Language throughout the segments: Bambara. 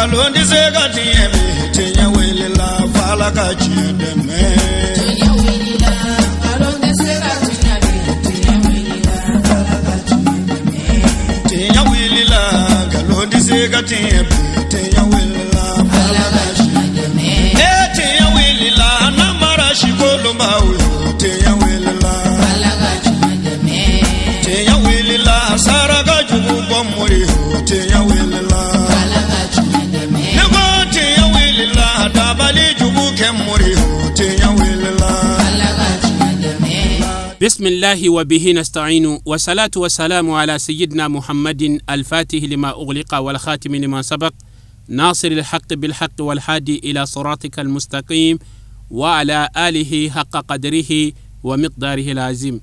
ngalon di se ka tiɲɛ bɛ tiɲɛ welela fala ka tiɲɛ dɛmɛ. tiɲɛ welela ngalon di se ka tiɲɛ bɛ tiɲɛ welela fala ka tiɲɛ dɛmɛ. tiɲɛ welela ngalon di se ka tiɲɛ bɛ tiɲɛ welela fala ka tiɲɛ dɛmɛ. tiɲɛ welela namara si kolonba o tiɲɛ welela fala ka tiɲɛ dɛmɛ. tiɲɛ welela saraka jugu bɔ mori o tiɲɛ welela. بسم الله وبه نستعين والصلاة والسلام على سيدنا محمد الفاتح لما أغلق والخاتم لما سبق ناصر الحق بالحق والهادي إلى صراطك المستقيم وعلى آله حق قدره ومقداره العظيم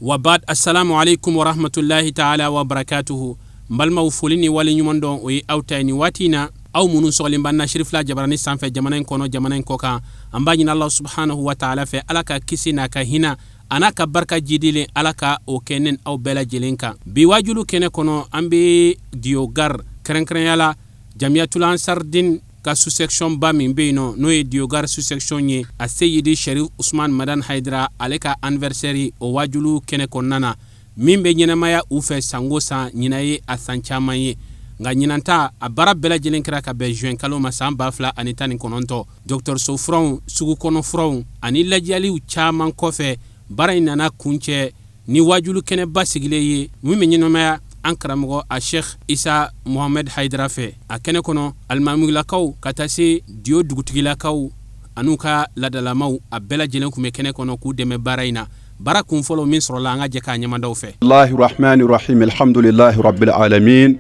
وبعد السلام عليكم ورحمة الله تعالى وبركاته بل موفولين ولنيمندون وي أوتاني واتينا أو منو سغلين بنا شريف لا جبراني سانفة جمانين كونو جمانين كوكا أمباجين الله سبحانه وتعالى في ألاكا كسينا كهنا anaka barka jidile alaka o kenen au bela jelenka biwajulu kene kono ambe diogar kren yala jamiatul ansardin ka sous-section ba min beino no e diogar sous-section ye a Seyidi Sharif Usman Madan Haidara aleka anniversaire o wajulu kene konnana min be nyenamaya ufe sangosa nyinaye a sanchamaye nga nyinanta a bara bela jelenkra ka be juin kalo masamba fla anitani kononto Dr Sofron sugu kono fron ani lajali u chaman kofe bara inana kunche ni wajulu kene basigile ye mimi nyinomaya ankaramogo a Sheikh Isa Mohamed Haidara fe a kene kono almamula kaw katase dio dugutigila kaw anuka ladalamaw a bela jelen kume kene kono ku deme baraina bara kun folo min soro la nga je ka nyamandaw fe Allahir Rahmanir Rahim alhamdulillahi rabbil alamin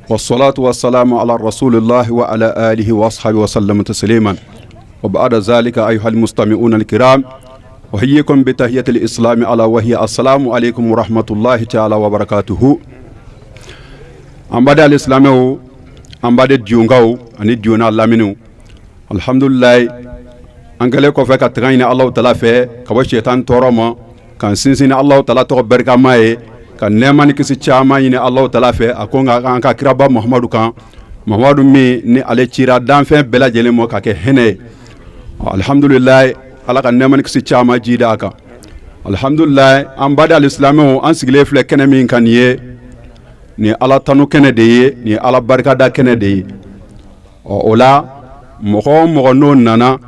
wassalatu wassalamu ala rasulillah wa ala alihi wa ashabihi wa sallam tasliman wa ba'da zalika ayyuhal mustami'una alkiram وهيكم بتحية الإسلام على وهي السلام عليكم ورحمة الله تعالى وبركاته أمبادة الإسلام أمبادة جونغاو أني جونا لامنو الحمد لله أنقلق فيك تغيني الله تعالى في كوا شيطان تورما كان سنسين الله تعالى تغبرك ماي كان نعماني كسي تشاما يني الله تعالى في أكون أنك كرابا محمد كان محمد مي ني على تشيرا دام في بلا جلمو كاكي هني الحمد لله ala ka neman kisi chama jida ka alhamdulillah an bada alislamo an sigile fle kene min kan ye ni ala tanu kene de ye ni ala barka da kene de ye ola mogo no nana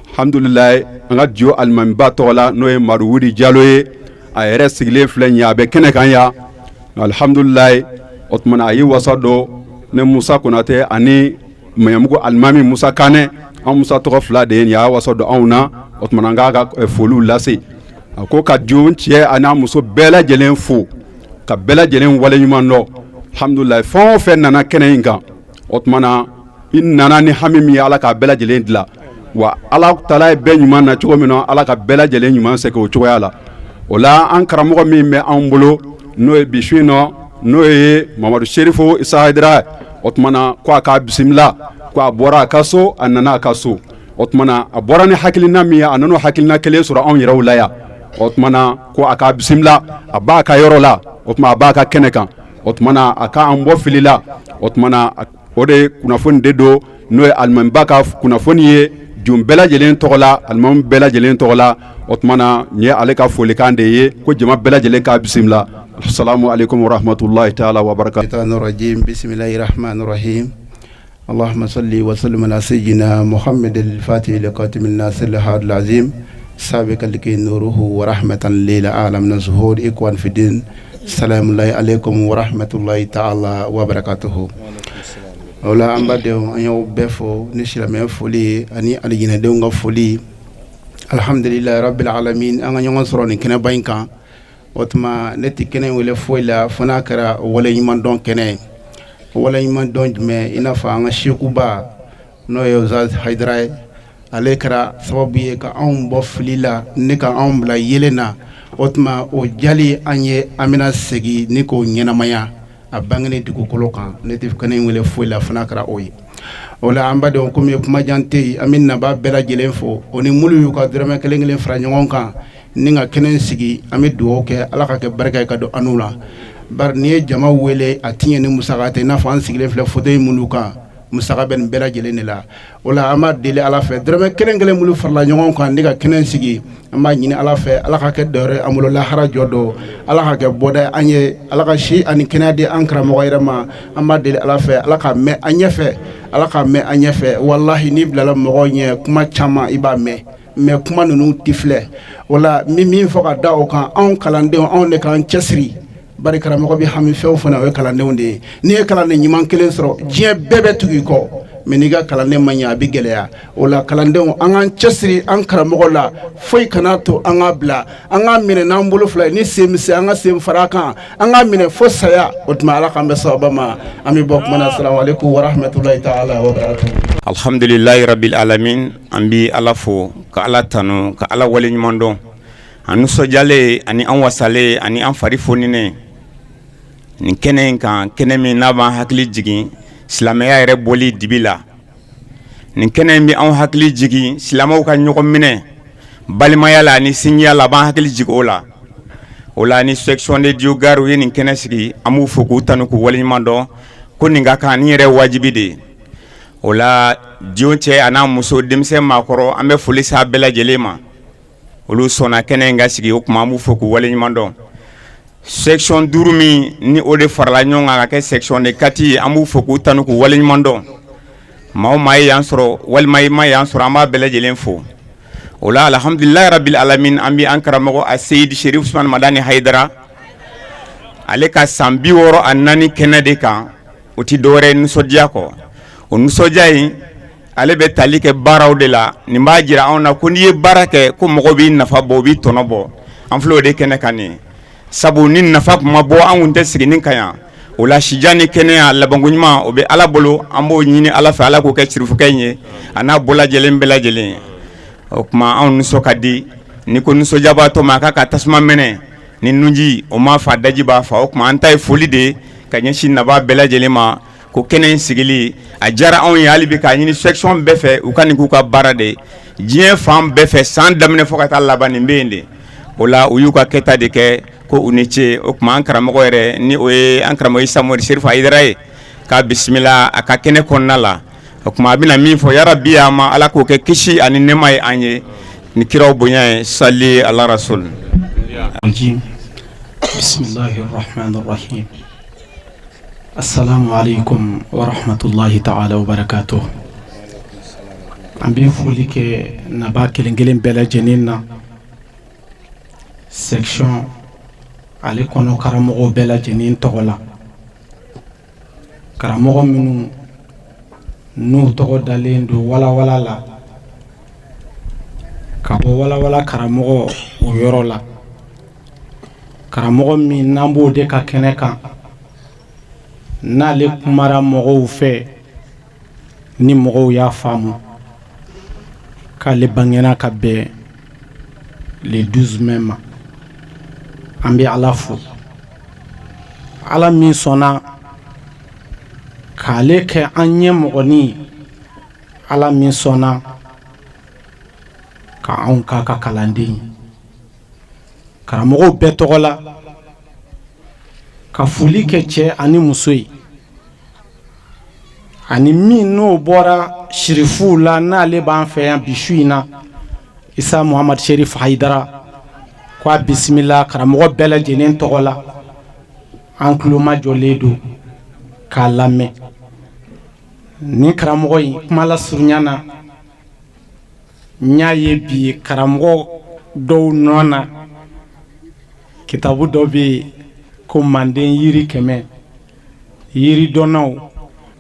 alhamdulillah an ga dio alman batola no e marwudi jalo ye a yere sigile fle nya be kene kan ya alhamdulillah otmana yi wasado ne Musa Konate ani mayamugo almami Musa Kane an Musa tɔgɔ fila de ya waso do anw na o tuma an ka foliw lase a ko ka dion cɛ ani muso bɛɛ lajɛlen fo ka bɛɛ lajɛlen wale ɲuman dɔ alhamdulillah fɛn o fɛn nana kɛnɛ in kan o tuma na i nana ni hami min ye ala ka bɛɛ lajɛlen dilan wa ala taala ye bɛɛ ɲuman na cogo min na ala ka bɛɛ lajɛlen ɲuman segin o cogoya la o la an karamɔgɔ min bɛ an bolo n'o ye bisu in nɔ n'o ye Mamadu Sherifu Isa Haidara o tuma na ko a k'a bisimila ko a bɔra a ka so a nana a ka so o tuma na a bɔra ni hakilina min ye a nana o hakilina kelen sɔrɔ anw yɛrɛw la yan o tuma na ko a k'a bisimila a b'a ka yɔrɔ la o tuma a b'a ka kɛnɛ kan o tuma na a ka an bɔ fili la o tuma na o de kunnafoni de don n'o ye alimamiba ka kunnafoni ye jun bɛɛ lajɛlen tɔgɔ la alimami bɛɛ lajɛlen tɔgɔ la o tuma na nin ye ale ka folikan de ye ko jama bɛɛ lajɛlen k'a bisimila assalamu alaikum wa rahmatullahi ta'ala wa barakatuh bismillahir rahmanir rahim اللهم صل وسلم على سيدنا محمد الفاتح لقاتم الناصر الهادي العظيم سابق لكي نوره ورحمة للعالم نزهور إخوان في الدين السلام الله عليكم ورحمة الله تعالى وبركاته ولا أمبادو أنيو بفو نشلا من فولي أني ألينا دونغ فولي الحمد لله رب العالمين أنا ينصرني كنا باينكا وتما نتي كنا ولا فويلا فناكرا ولا يمان دون كنا wala iman don me ina fa nga shekuba no yo za Haidara ale kara sababu ye ka an bo filila ne ka an bla yelena otma o jali anye amina segi ni ko nyenamaya a bangene dugu kolokan ne tif kanen wele foila fana kara oyi wala ambade on comme kuma jante amina ba bela jelen fo oni mulu yu ka drama kelengelen fra nyon kan ninga kenen sigi ame duo ke ala ka ke barka ka do anula bar ni jama wele atinye ni musagate na fan sigile fle fodey muluka musaka bɛ nin bɛɛ lajɛlen de la o la an b'a deli Ala fɛ dɔrɔmɛ kelen kelen minnu farala ɲɔgɔn kan ni ka kɛnɛ sigi an b'a ɲini Ala fɛ Ala ka kɛ dɔwɛrɛ an bolo lahara jɔ don Ala ka kɛ bɔda an ye Ala ka si ani kɛnɛya di an karamɔgɔ yɛrɛ ma an b'a deli Ala fɛ Ala ka mɛn an ɲɛfɛ Ala ka mɛn an ɲɛfɛ wallahi ni bilala mɔgɔw ɲɛ kuma caman i b'a mɛn mais kuma ninnu ti filɛ wala min fɔ ka da o kan anw kalandenw anw de k'an cɛsiri bari karamɔgɔ bɛ hami fɛnw fana o ye kalandenw de ye n'i ye kalanden ɲuman kelen sɔrɔ diɲɛ bɛɛ bɛ tugu i kɔ mais n'i ka kalanden man ɲɛ a bɛ gɛlɛya o la kalandenw an k'an cɛsiri an karamɔgɔ la foyi kana to an k'a bila an k'a minɛ n'an bolo fila ye ni sen bɛ se an ka sen fara kan an k'a minɛ fo saya o tuma Ala k'an bɛ sababa ma an bɛ bɔ kuma na assalamu alaikum wa rahmatulahi ta'ala wa barakatuh. Alhamdulillahi rabbil alamin an bi Ala fo ka Ala tanu ka Ala wale ɲuman dɔn an nisɔndiyalen ani an wasalen ani an fari foninen nin kɛnɛ in kan kɛnɛ min n'a b'an hakili jigin silamɛya yɛrɛ bɔli dibi la nin kɛnɛ in bɛ an hakili jigin silamɛw ka ɲɔgɔn minɛ balimaya la ani sinjiya la a b'an hakili jigin o la ni section de Dieu gare u ye nin kɛnɛ sigi an b'u fo k'u tanu k'u wale ɲuman dɔn ko nin ka kan nin yɛrɛ wajibi de ye o la diɲɛ cɛ a n'a muso denmisɛn maakɔrɔ an bɛ foli s'a bɛɛ lajɛlen ma olu sɔnna kɛnɛ in ka sigi o kuma an b'u fo k'u wale ɲuman dɔn section 5 min ni o de farala ɲɔgɔn kan ka kɛ section de 4 ye an b'u fo k'u tanu k'u wale ɲuman dɔn maa o maa ye yan sɔrɔ walima i ma yan sɔrɔ an b'a bɛɛ lajɛlen fo o la alhamdulilahi rabbil alamin an bɛ an karamɔgɔ a Seyidi Sherif Usmane Madani Hayidara ale ka san 64 kɛnɛ de kan o ti dɔwɛrɛ ye nisɔndiya kɔ o nisɔndiya in ale bɛ tali kɛ baaraw de la nin b'a jira anw na ko n'i ye baara kɛ ko mɔgɔ b'i nafa bɔ o b'i tɔnɔ bɔ an filɛ o de kɛnɛ kan nin sabu ni nafa kuma bɔ an kun tɛ sigi nin kan yan o la sijan ni kɛnɛya labanko ɲuman o bɛ Ala bolo an b'o ɲini Ala fɛ Ala k'o kɛ sirifukɛ in ye a n'a bɔ lajɛlen bɛɛ lajɛlen o kuma anw nisɔn ka di ni ko nisɔndiya b'a tɔ ma a k'a ka tasuma mɛnɛ ni nunji o m'a fa daji b'a fa o kuma an ta ye foli de ye ka ɲɛsin naba bɛɛ lajɛlen ma ko kɛnɛ in sigili a diyara anw ye hali bi k'a ɲini section bɛɛ fɛ u ka nin k'u ka baara de diɲɛ fan bɛɛ fɛ san daminɛ fɔ ka taa laban nin bɛ yen de o la u y'u ka kɛta de kɛ ko u ni ce o kuma an karamɔgɔ yɛrɛ ni o ye an karamɔgɔ Samori Sherif Hayidara ye k'a bisimila a ka kɛnɛ kɔnɔna la o kuma a bɛna min fɔ yarabi a ma Ala k'o kɛ kisi ani nɛɛma ye an ye ni kiraw bonya ye sali ala rasul. Bismillahir Rahmanir Rahim. Assalamu alaikum wa rahmatullahi ta'ala wa barakatuh. An bɛ foli kɛ naba kelen kelen bɛɛ lajɛlen na section ale kɔnɔ karamɔgɔw bɛɛ lajɛlen tɔgɔ la karamɔgɔ minnu n'u tɔgɔ dalen don walawala la ka bɔ walawala karamɔgɔ o yɔrɔ la karamɔgɔ min n'an b'o de ka kɛnɛ kan n'ale kumara mɔgɔw fɛ ni mɔgɔw y'a faamu k'ale bangena ka bɛn le 12 mai ma an bɛ Ala fo Ala min sɔnna k'ale kɛ an ɲɛ mɔgɔnin Ala min sɔnna ka anw k'a ka kalanden karamɔgɔw bɛɛ tɔgɔ la ka foli kɛ cɛ ani muso ye ani min n'o bɔra shirifuw la n'ale b'an fɛ yan bi su in na Isa Muhammad Sherif Hayidara ko a bisimila karamɔgɔ bɛɛ lajɛlen tɔgɔ la an tulo majɔlen don k'a lamɛn ni karamɔgɔ in kuma lasurunya na n y'a ye bi karamɔgɔ dɔw nɔ na kitabu dɔ bɛ yen ko Manden yiri 100 yiri dɔnnaw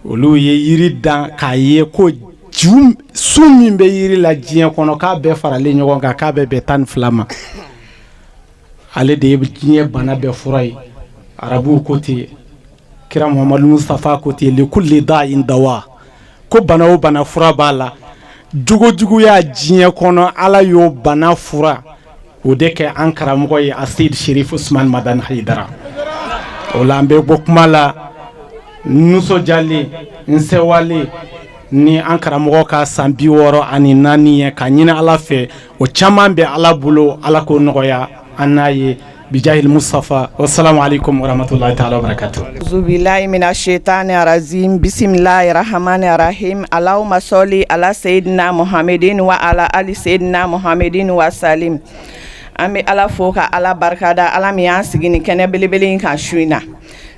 olu ye yiri dan k'a ye ko su min bɛ yiri la diɲɛ kɔnɔ k'a bɛɛ faralen ɲɔgɔn kan k'a bɛɛ bɛn 12 ma ale de ye diɲɛ bana bɛɛ fura ye arabuw ko ten kira Muhammadu Mustafa ko ten li kulli da'in dawa ko bana o bana fura b'a la jugujuguya diɲɛ kɔnɔ Ala y'o bana fura o de kɛ an karamɔgɔ ye a Seyidi Sherif Usmane Madani Hayidara o la an bɛ bɔ kuma la nisɔndiyalen n sewalen ni an karamɔgɔ ka san 64 ye ka ɲini Ala fɛ o caman bɛ Ala bolo Ala k'o nɔgɔya an n'a ye bijahil mustafa wassalamu alaikum warahmatullahi ta'ala wabarakatuh. Zubillahi minash shaitani rajim. Bismillahir rahmanir rahim. Allahumma salli ala sayyidina Muhammadin wa ala ali sayyidina Muhammadin wa salim. An bɛ Ala fo ka Ala barikada, Ala min y'an sigi nin kɛnɛ belebele in kan su in na,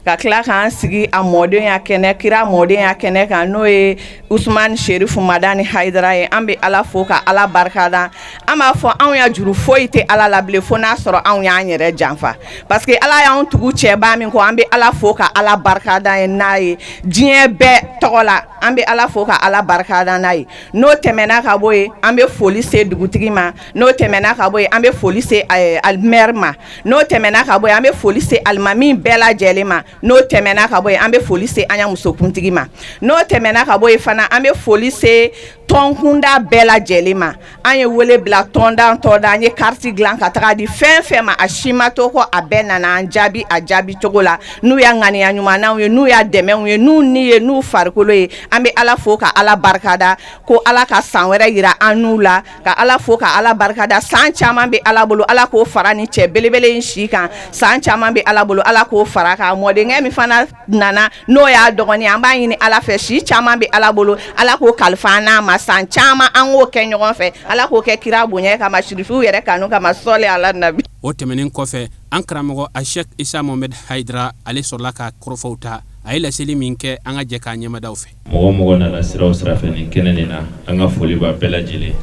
ka tila k'an sigi a mɔden ya kɛnɛ, kira mɔden ya kɛnɛ kan n'o ye Usmani Sherifu Madani Hayidara ye. An bɛ Ala fo ka Ala barikada. An b'a fɔ anw ya juru foyi tɛ Ala la bilen fo n'a sɔrɔ anw y'an yɛrɛ janfa, parce que Ala y'anw tugu cɛba min kɔ. An bɛ Ala fo ka Ala barikada ye n'a ye diɲɛ bɛɛ tɔgɔ la. An bɛ Ala fo ka Ala barikada n'a ye. N'o tɛmɛna ka bɔ yen, an bɛ foli se dugutigi ma. N'o tɛmɛna ka bɔ yen, an bɛ foli se alimɛri ma. N'o tɛmɛna ka bɔ yen, an bɛ foli se alimami bɛɛ lajɛlen ma. N'o tɛmɛna ka bɔ yen, an bɛ foli se an ya musokuntigi ma. N'o tɛmɛna ka bɔ yen fana, an bɛ foli se tɔnkunda bɛɛ lajɛlen ma. An ye wele bila tɔnda an ye carte dilan ka taga di fɛn fɛn ma, a si ma to kɔ a bɛɛ nana an jaabi a jaabi cogo la. N'u y'a ŋaniya ɲumannaw ye, n'u y'a dɛmɛw ye, n'u ni ye, n'u farikolo ye. An bɛ Ala fo ka Ala barikada, ko Ala ka san wɛrɛ yira an n'u la, ka Ala fo ka Ala barikada. San caman bɛ Ala bolo, Ala k'o fara ni cɛ belebele in si kan. San caman bɛ Ala bolo, Ala k'o fara kan. Mɔdenkɛ min fana nana n'o y'a dɔgɔnin, an b'a ɲini Ala fɛ, si caman bɛ Ala bolo, Ala k'o kalifa an n'a ma. San caman an k'o kɛ ɲɔgɔn fɛ, Ala k'o kɛ kira bonya kama, shirifiw yɛrɛ kanu kama, sɔli ala nabi. O tɛmɛnen kɔfɛ an karamɔgɔ a Sheikh Isa Mohamed Hayidara ale sɔrɔla ka kɔrɔfɔw ta, a ye laseli min kɛ an ka jɛ k'a ɲɛmadaw fɛ. Mɔgɔ mɔgɔ nana sira o sira fɛ nin kɛnɛ nin na, an ka foli b'a bɛɛ lajɛlen.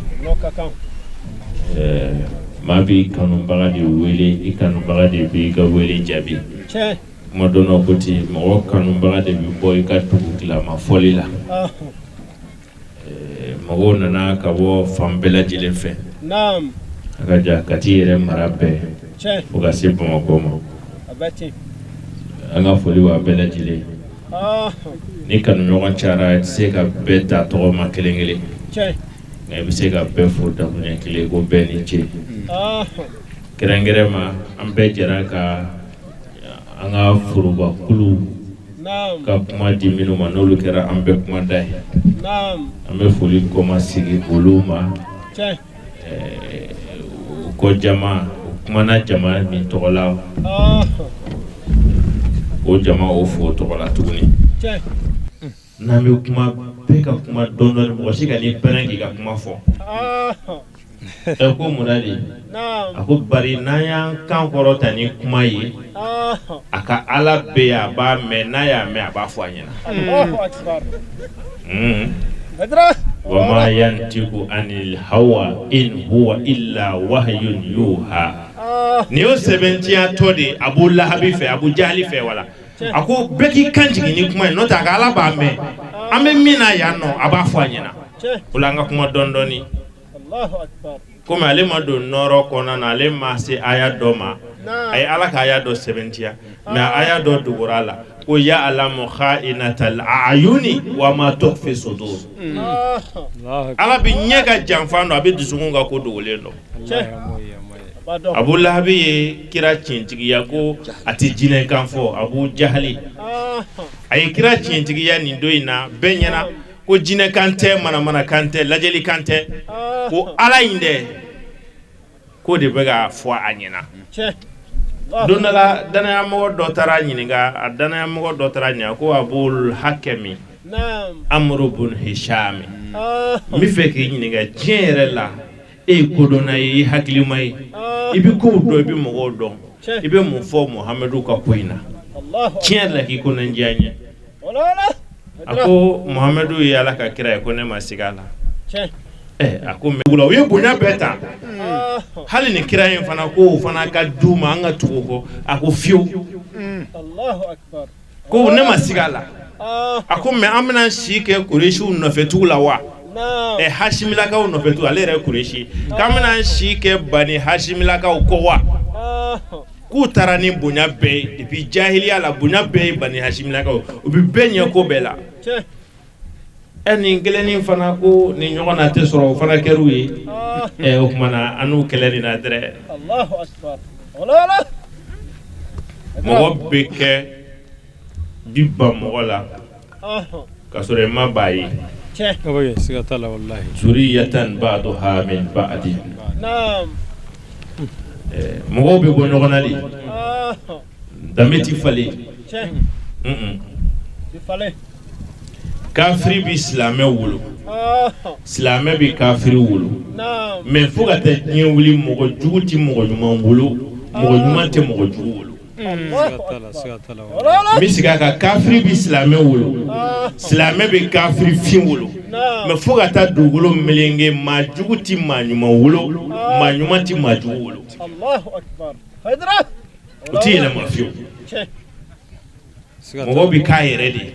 Maa b'i kanubaga de wele, i kanubaga de b'i ka wele jaabi. Kuma dɔ la ko ten, mɔgɔ kanubaga de bɛ bɔ i ka dugu tilama fɔli la. Mɔgɔw nana ka bɔ fan bɛɛ lajɛlen fɛ. A ka ja Kati yɛrɛ mara bɛɛ fo ka se Bamakɔ ma. An ka foli b'a bɛɛ lajɛlen. Ni kanuɲɔgɔn cayara, i tɛ se ka bɛɛ ta tɔgɔma kelen kelen, nka i bɛ se ka bɛɛ fo dakuɲɛ kelen ko bɛɛ ni ce. Kɛrɛnkɛrɛn ma an bɛɛ jɛra ka an ka forobakulu ka kuma di minnu ma, n'olu kɛra an bɛɛ kuma da ye. An bɛ foli kɔma sigi olu ma. Ko jama, o kumana jama min tɔgɔ la, o jama o fo tɔgɔ la tuguni. N'an bɛ kuma, bɛɛ ka kuma dɔɔni dɔɔni, mɔgɔ si ka n'i pɛrɛn k'i ka kuma fɔ. Ko mun na de? A ko bari n'an y'an kan kɔrɔta ni kuma ye, a ka Ala bɛ yen, a b'a mɛn, n'a y'a mɛn a b'a fɔ a ɲɛna. Wa ma yantiqu anil hawa in huwa illa wahyun yuha. Ni y'o sɛbɛntiya tɔ de Abu Lahabi fɛ, Abu Jahali fɛ wala. A ko bɛɛ k'i kan jigin ni kuma ye, n'o tɛ a ka Ala b'a mɛn. An bɛ min na yan nɔ, a b'a fɔ a ɲɛna. O la an ka kuma dɔɔni dɔɔni. Komi ale ma don nɔrɔ kɔnɔna na, ale ma se aya dɔ ma, a ye Ala ka aya dɔ sɛbɛntiya, mais aya dɔ dogora la ko ya'lamu kha'inatal a'yuni wa ma tukhfi sudur. Ala bɛ ɲɛ ka janfa dɔn, a bɛ dusukun ka ko dogolen dɔn. Abu Lahabi ye kira tiɲɛtigiya ko a tɛ jinɛ kan fɔ, Abu Jahali a ye kira tiɲɛtigiya nin don in na bɛɛ ɲɛna ko jinɛ kan tɛ, manamana kan tɛ, lajɛli kan tɛ, ko Ala in dɛ ko de bɛ ka fɔ a ɲɛna. Don dɔ la danayamɔgɔ dɔ taara ɲininka, a danayamɔgɔ dɔ taara ɲininka ko Abul Hakami Amru bun Hisham, n bɛ fɛ k'i ɲininka diɲɛ yɛrɛ la, e ye kodɔnna ye, i hakilima ye, i bɛ kow dɔn, i bɛ mɔgɔw dɔn, i bɛ mun fɔ Muhamadu ka ko in na? Tiɲɛ yɛrɛ la k'i ko n diya n ye. A ko Muhamadu ye Ala ka kira ye, ko ne ma sigi a la. A ko mɛ u ye bonya bɛɛ ta, hali ni kira in fana ko o fana ka du ma, an ka tugu kɔ. A ko fiyewu, ko ne ma sigi a la. A ko mɛ an bɛna si kɛ Kuresiw nɔfɛtugu la wa? Hashimilakaw nɔfɛtugu, ale yɛrɛ Kuresi, k'an bɛna si kɛ Bani Hashimilakaw kɔ wa? K'u taara ni bonya bɛɛ ye depuis jahiliya la, bonya bɛɛ ye Bani Hashimilakaw, u bɛ bɛɛ ɲɛ ko bɛɛ la. Nin kelenin fana ko ni ɲɔgɔn na tɛ sɔrɔ, o fana kɛr'u ye. O kumana an n'u kɛlɛ nin na dɛrɛ. Mɔgɔ bɛ kɛ bi ban mɔgɔ la ka sɔrɔ i ma ba ye. Zuriyatan ba'duha min ba'di. Mɔgɔw bɛ bɔ ɲɔgɔn na de. danbe ti falen kafiri bi silamɛ wolo silamɛ bi kafiri wolo mais fo ka taa diɲɛ wuli mɔgɔ jugu ti mɔgɔ ɲuman wolo mɔgɔ ɲuman tɛ mɔgɔ jugu wolo misiga ka kafiri bi silamɛ wolo silamɛ bi kafiri fin wolo mais fo ka taa dugukolo melenge maa jugu ti maa ɲuman wolo maa ɲuman ti maa jugu wolo o ti yɛlɛma fiyewu mɔgɔ bi k'a yɛrɛ de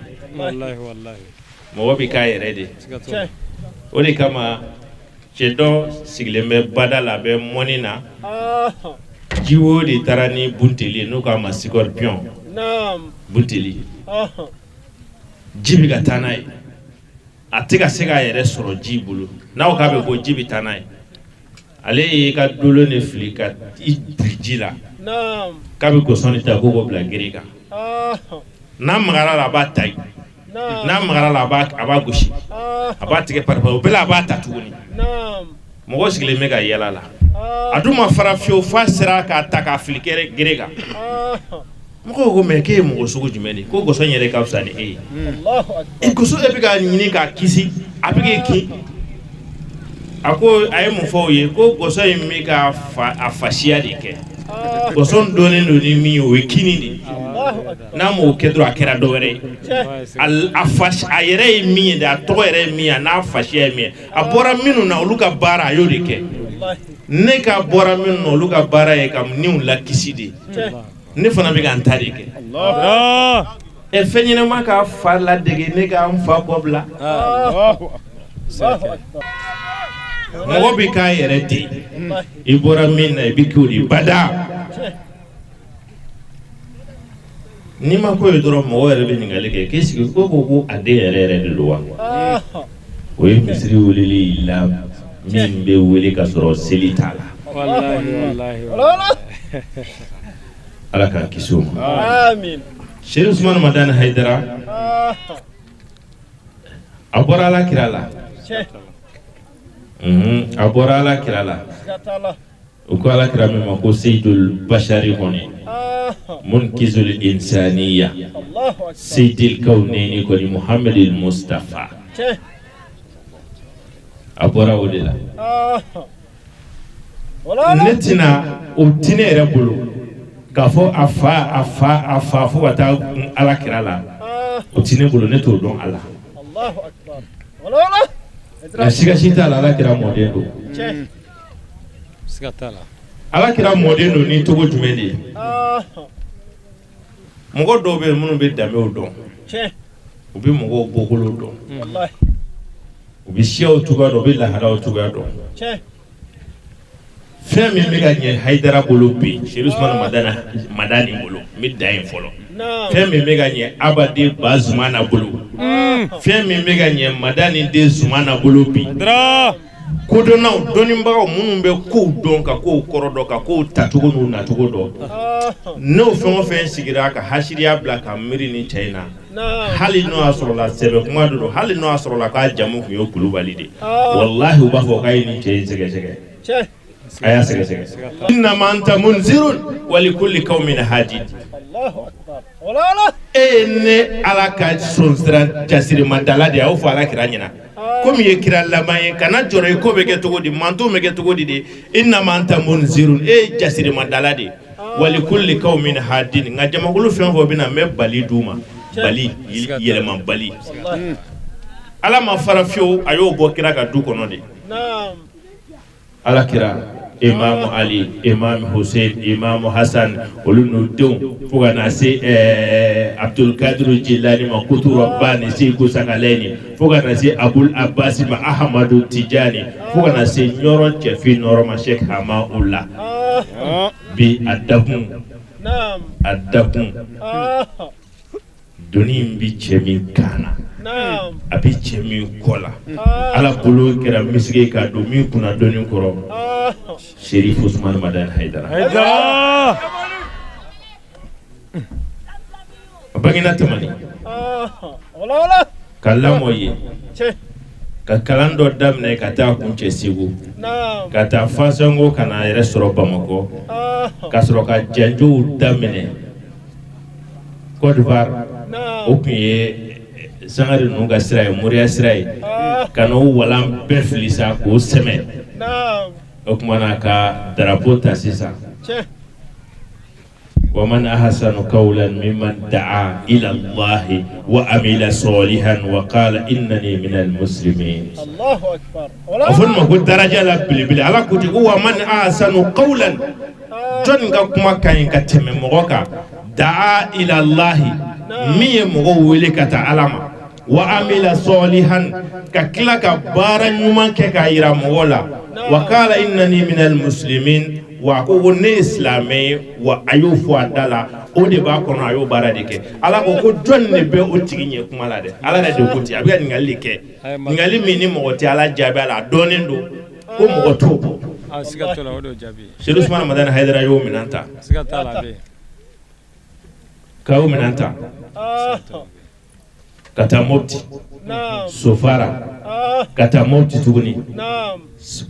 mɔgɔ bi k'a yɛrɛ de o de kama cɛ dɔ sigilen bɛ bada la a bɛ mɔni na jiwo de taara ni bunteli n'o k'a ma scorpion bunteli ji bi ka taa n'a ye a tɛ ka se k'a yɛrɛ sɔrɔ ji bolo n'aw k'a bɛ bɔ ji bi taa n'a ye ale y'i ka dolo de fili ka i biri ji la k'a bɛ gɔsɔni ta k'o bila gere kan n'a magara la a b'a ta yen n'a magara la a b'a gosi a b'a tigɛ pari o bɛɛ la a b'a ta tuguni mɔgɔ sigilen bɛ ka yɛlɛ la a dun ma fara fiyewu f'a sera k'a ta k'a fili gere kan mɔgɔw ko mais k'e ye mɔgɔ sugu jumɛn de ko gɔsɔn yɛrɛ ka fisa ni e ye gɔsɔn e bɛ k'a ɲini k'a kisi a bɛ k'e kin a ko a ye mun fɔ o ye ko gɔsɔn in bɛ ka a fasiya de kɛ gɔsɔn dɔnnen don ni min ye o ye kini de n'a m'o kɛ dɔrɔn a kɛra dɔ wɛrɛ ye a yɛrɛ ye min ye de a tɔgɔ yɛrɛ ye min ye a n'a fasiya ye min ye a bɔra minnu na olu ka baara a y'o de kɛ ne ka bɔra minnu na olu ka baara ye ka niw lakisi de ne fana bɛ ka n ta de kɛ fɛn ɲɛnama ka fa ladege ne ka n fa bɔ bila mɔgɔ bɛ k'a yɛrɛ de i bɔra min na i bɛ k'o de bada n'i ma ko ye dɔrɔn mɔgɔ yɛrɛ bɛ ɲininkali kɛ k'e sigi ko a den yɛrɛ de don wa o ye misiri weleli la min bɛ wele ka sɔrɔ seli t'a la ala k'an kisi o ma Sheikh Usman Madani Haidara a bɔra ala kira la a bɔra ala kira la u ko ala kira min ma ko Seydul Bashari kɔni munkizul insaniya Seydil Kawnayni kɔni Muhammadil Mustafa a bɔra o de la ne tɛna o tɛ ne yɛrɛ bolo k'a fɔ a fa fo ka taa ala kira la o tɛ ne bolo ne t'o dɔn a la nka siga si t'a la ala kira mɔden don ala kira mɔden don ni cogo jumɛn de ye mɔgɔ dɔw bɛ yen minnu bɛ danbew dɔn u bɛ mɔgɔw bɔkolo dɔn u bɛ siyaw cogoya dɔn u bɛ lahalaw cogoya dɔn fɛn min bɛ ka ɲɛ Haidara bolo bi Sheikh Usman Madani bolo n bɛ dan yen fɔlɔ fɛn min bɛ ka ɲɛ Abadi Ba Zumana bolo fɛn min bɛ ka ɲɛ Madani den Zumana bolo bi kodɔnnaw dɔnnibagaw minnu bɛ kow dɔn ka kow kɔrɔ dɔn ka kow tacogo n'u nacogo dɔn n'o fɛn o fɛn sigira ka hasiriya bila ka miiri ni cɛ in na hali n'o y'a sɔrɔla sɛbɛ kuma de don hali n'o y'a sɔrɔla k'a jamu tun ye Kulubali de walahi u b'a fɔ k'a ye nin cɛ in sɛgɛsɛgɛ a y'a sɛgɛsɛgɛ innama anta munzirun wa likulli qawmin hadi e ne ala ka sonsira jasirima dala de a y'o fɔ ala kira ɲɛna komi ye kira laban ye kana jɔrɔ i ko bɛ kɛ cogo di manto bɛ kɛ cogo di de innama anta munzirun e ye jasirima dala de wa likulli qawmin hadi nka jamakulu fɛn o fɛn bɛ na n bɛ bali d'u ma bali yɛlɛma bali ala ma fara fiyewu a y'o bɔ kira ka du kɔnɔ de ala kira Imam Ali, Imam Hussein, Imam Hassan, olu n'u denw fo ka na se Abdul Kadir Jilani ma Kutu Rabbani Seku Sagaleni fo ka na se Abul Abbas ma Ahmadu Tijani fo ka na se Ɲɔrɔ cɛfin nɔrɔ ma Sheikh Hamaoula bi a dakun doni in bi cɛ min kan na a bi cɛ min kɔ la ala bolo kɛra misige k'a don min kunna dɔɔni kɔrɔ Sheikh Usman Madani Haidara a bangena Tamani ka lamɔ ye ka kalan dɔ daminɛ ka taa kuncɛ Segu ka taa Fasango ka na yɛrɛ sɔrɔ Bamakɔ ka sɔrɔ ka janjow daminɛ Côte d'Ivoire o kun ye Sangare ninnu ka sira ye Moriya sira ye ka n'o walan bɛɛ fili sa k'o sɛmɛ o kumana ka drapeau ta sisan ومن أحسن قولا ممن دعا إلى الله وعمل صالحا وقال إنني من المسلمين الله أكبر أفهم ما قلت درجة لا بلي على كتير ومن أحسن قولا جن كما كان كتم مغوكا دعا إلى الله مي مغولي كتعلم وعمل صالحا ككلا كبارا يوم كايرا مغولا وقال إنني من المسلمين wa ko ne islamé wa ayo fo adala o de ba kono ayo bara de ke ala ko jonne be o tigi nye kuma la de ala de ko ti abi ngali ke ngali mi ni mo ti ala jabe ala donen do ko mo to siga to la o do jabi Sheikh Usman Madan Haidara yo minanta siga ta la be ka o minanta kata moti sofara kata moti tuguni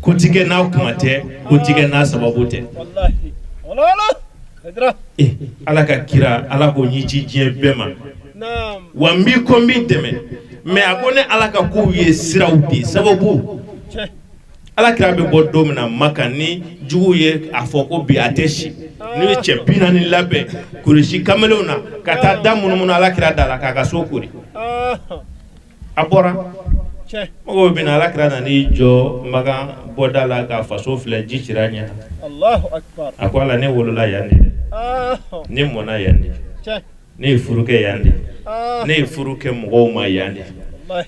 kutige na kumate kutige na sababute wallahi wala ala ka kira ala ko nyiji je bema wambi ko mi deme me akone ala ka ko ye sirawdi sababu ala kira be boddo na makani jugu ye afoko bi ateshi ni chepina ni labe kurishi kamelona kata damu no ala kira dala ka sokuri abora Mogo bin ala kira ni jo maga bodala ka faso fle jichiranya Allahu akbar akwala ne wolola yandi ni mona yandi ne furuke yandi ne furuke mogo ma yandi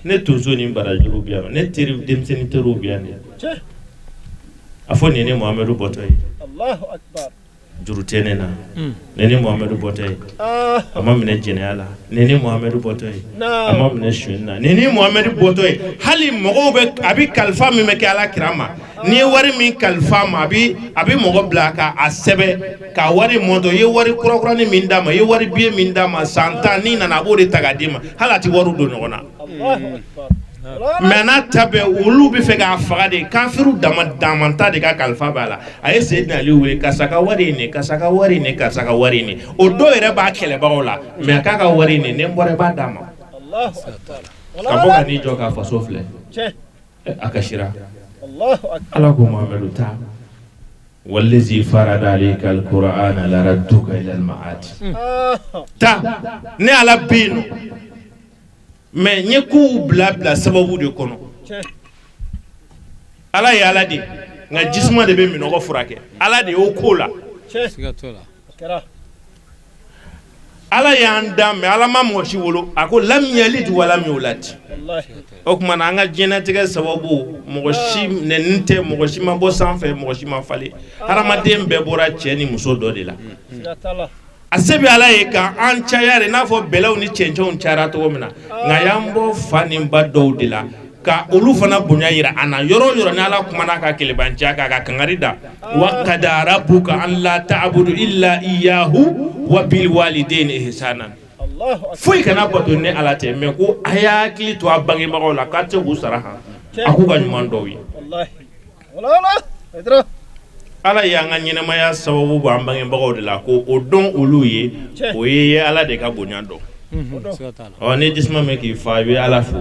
ne tozo ni barajuru biya ne teri demseni teru biya ne afoni ne Muhammadu botoy Allahu akbar jurutene na nene Muhammadu botoy amma mine jinala nene Muhammadu botoy amma mine shunna nene Muhammadu botoy hali mogo be abi kalfa mi meke ala kirama ni wari min kalfa ma abi mogo blaka asebe ka wari modo ye wari kura ni min dama ye wari biye min dama santa ni na nabode tagadima halati waru do nona Allahu akbar mena tabe ulu bi fega afade kafiru damanta de ka kalfa bala ay sayyidina ali we kasaka wari ne o do ere ba kele baola me ka wari ne mbore ba dama Allahu akbar kaboka ni joka fa sofle akashira Allahu akbar ala ko muhammadu ta wallazi farada alayka alqur'ana laradduka ila almaat ta ne ala binu mais nye ku blabla sababu de kono ala ya ala de nga jisma de be mi no ko furake ala de o kola siga to la ala ya ndam ala ma mo ci wolo ako lam yalid wa lam yulad wallahi o kuma na nga genetique sababu mo shi ne nte mo shi ma bo sanfe mo shi ma fale harama dem be bora cheni muso do de la asebi ala ye ka an cayare n'a fɔ bɛlɛw ni cɛncɛnw cayara cogo min na nka y'an bɔ fa ni ba dɔw de la ka olu fana bonya yira an na yɔrɔ yɔrɔ ni ala kumana ka kelebanciya k'a ka kangari da wa qada rabbuka an la ta'budu illa iyyahu wa bil walidayni ihsanan foyi kana bato ni ala tɛ mais ko a y'a hakili to a bangebagaw la k'a tɛ k'u sara a k'u ka ɲuman dɔw ye ala y'an ka ɲɛnamaya sababu b'an bangebagaw de la ko o dɔn olu ye o ye ala de ka bonya dɔn ni jisuma mɛ k'i fa i bɛ ala fo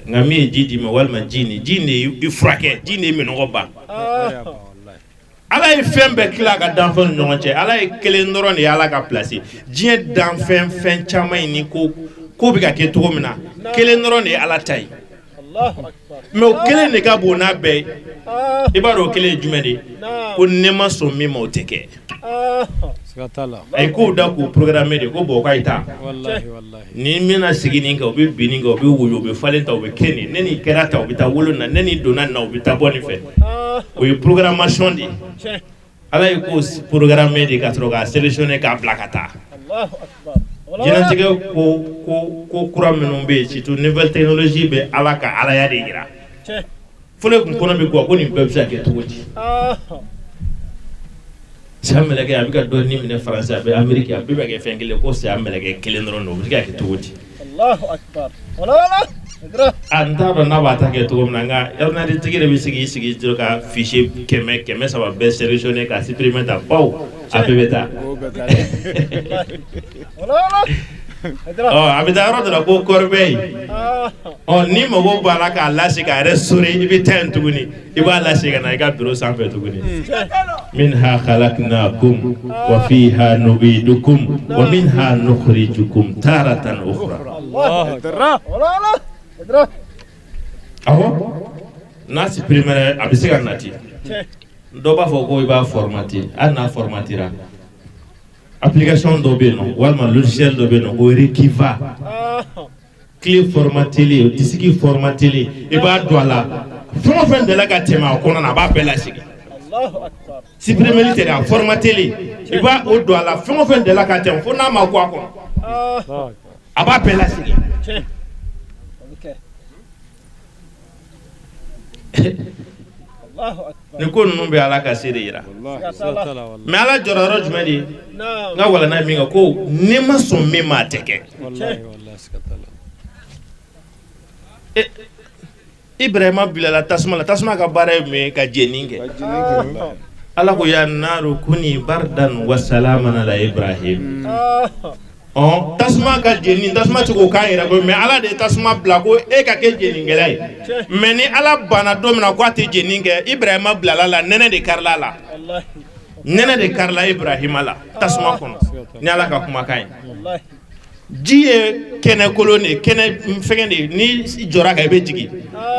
nka min ye ji d'i ma walima ji de i furakɛ ji de ye minɔgɔ ban ala ye fɛn bɛɛ tila ka danfɛnw ni ɲɔgɔn cɛ ala ye kelen dɔrɔn de ye ala ka place diɲɛ danfɛn fɛn caman ye ni ko bɛ ka kɛ cogo min na kelen dɔrɔn de ye ala ta ye mais o kelen de ka bon n'a bɛɛ ye i b'a dɔn o kelen ye jumɛn de ye ko ne ma sɔn min ma o tɛ kɛ a ye kow da k'u programme de ko bɔn k'a ye taa ni n bɛna sigi nin kan o bɛ bin nin kan o bɛ woyo o bɛ falen ta o bɛ kɛ nin ne nin kɛra ta o bɛ taa wolo na ne nin donna nin na o bɛ taa bɔ nin fɛ o ye programmation de ye ala ye ko programme de ka sɔrɔ k'a sélectionner k'a bila ka taa jɛnatigɛ ko kura minnu bɛ yen surtout nouvelle technologie bɛ ala ka alaya de yira fo ne kun kɔnɔ bɛ guwa ko nin bɛɛ bɛ se ka kɛ cogo di saya mɛlɛkɛ a bɛ ka dɔ ni minɛ faransi a bɛ ameriki a bɛɛ bɛ kɛ fɛn kelen ko saya mɛlɛkɛ kelen dɔrɔn don o bɛ se ka kɛ cogo di an t'a dɔn n'a b'a ta kɛ cogo min na nka ordinateur de bɛ sigi dɔrɔn ka fichier 100 bɛɛ sélectionner ka supprimer ta baw a bɛɛ bɛ taa a bɛ taa yɔrɔ dɔ la ko corbeille ni mago b'a la k'a lase k'a restaurer i bɛ taa yen tuguni i b'a lase ka na i ka bureau sanfɛ tuguni minha khalaqnakum wa fiha nu'idukum wa minha nukhrijukum taratan ukhra awɔ n'a supprimer a bɛ se ka nati dɔ b'a fɔ ko i b'a formater hali n'a formatera application dɔ bɛ yen nɔ walima logiciel dɔ bɛ yen nɔ o Rekiva clé formateli disque formateli i b'a don a la fɛn o fɛn dala ka tɛmɛ a kɔnɔ na a b'a bɛɛ lasegin supprimer tɛ dɛ a formateli i b'a o don a la fɛn o fɛn dala ka tɛmɛ fo n'a ma bɔ a kɔnɔ a b'a bɛɛ lasegin ni ko ninnu bɛ ala ka se de yira mais ala jɔyɔrɔ jumɛn de ye n ka walana min kan ko ne ma sɔn min ma a tɛ kɛ Ibrahima bilala tasuma la tasuma ka baara ye mun ye ka jeni kɛ ala ko ya naru kuni bardan wa salaman ala Ibrahim tasuma ka jeni tasuma ti ko k'a yɛrɛ bɔ mais ala de ye tasuma bila ko e ka kɛ jenikɛla ye mais ni ala banna don min na ko a tɛ jeni kɛ Ibrahima bilala la nɛnɛ de karila la nɛnɛ de karila Ibrahima la tasuma kɔnɔ ni ala ka kumakan ye ji ye kɛnɛ kolon de kɛnɛ fɛngɛ de ni jɔra kan i bɛ jigin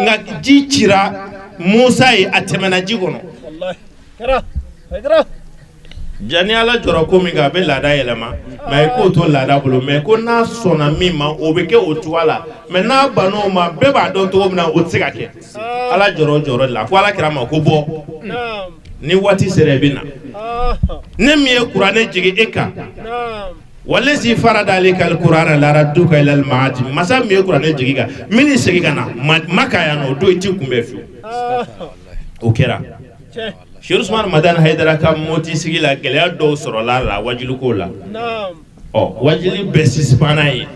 nka ji cira Musa ye a tɛmɛna ji kɔnɔ jani ala jɔra ko min kan a bɛ laada yɛlɛma mais k'o to laada bolo mais ko n'a sɔnna min ma o bɛ kɛ o cogoya la mais n'a banna o ma bɛɛ b'a dɔn cogo min na o tɛ se ka kɛ ala jɔra o jɔyɔrɔ de la fo ala kɛra ma ko bɔ ni waati sera i bɛ na ne min ye kuranɛ jigin e kan walesi farada alayka alqur'ana laradduka ila almaadi masa min ye kuranɛ jigin kan min ni segin ka na Maka yan nɔ o don i t'i kunbɛn fiyewu o kɛra Cheikh Ousmane Madani Haidara ka moti sigi la gɛlɛya dɔw sɔrɔla la wajiliko la wajili bɛɛ sisipanna ye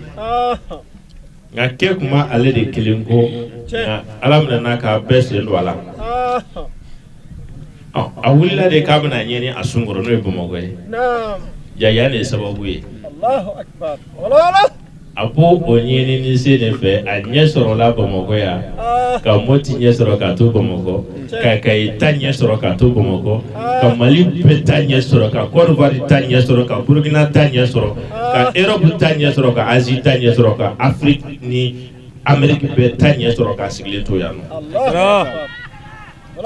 nka kɛ kuma ale de kelen ko nka ala minɛ k'a bɛɛ sen don a la a wulila de k'a bɛna ɲɛni a sunkɔrɔ n'o ye Bamakɔ ye jaya de ye sababu ye a ko o ɲɛɲini se de fɛ a ɲɛ sɔrɔla Bamakɔ yan ka Moti ɲɛ sɔrɔ ka to Bamakɔ ka Kayi ta ɲɛ sɔrɔ ka to Bamakɔ ka Mali bɛɛ ta ɲɛ sɔrɔ ka Côte d'Ivoire ta ɲɛ sɔrɔ ka Burkina ta ɲɛ sɔrɔ ka Europe ta ɲɛ sɔrɔ ka Asie ta ɲɛ sɔrɔ ka Afrique ni Amérique bɛɛ ta ɲɛ sɔrɔ ka sigilen to yan nɔ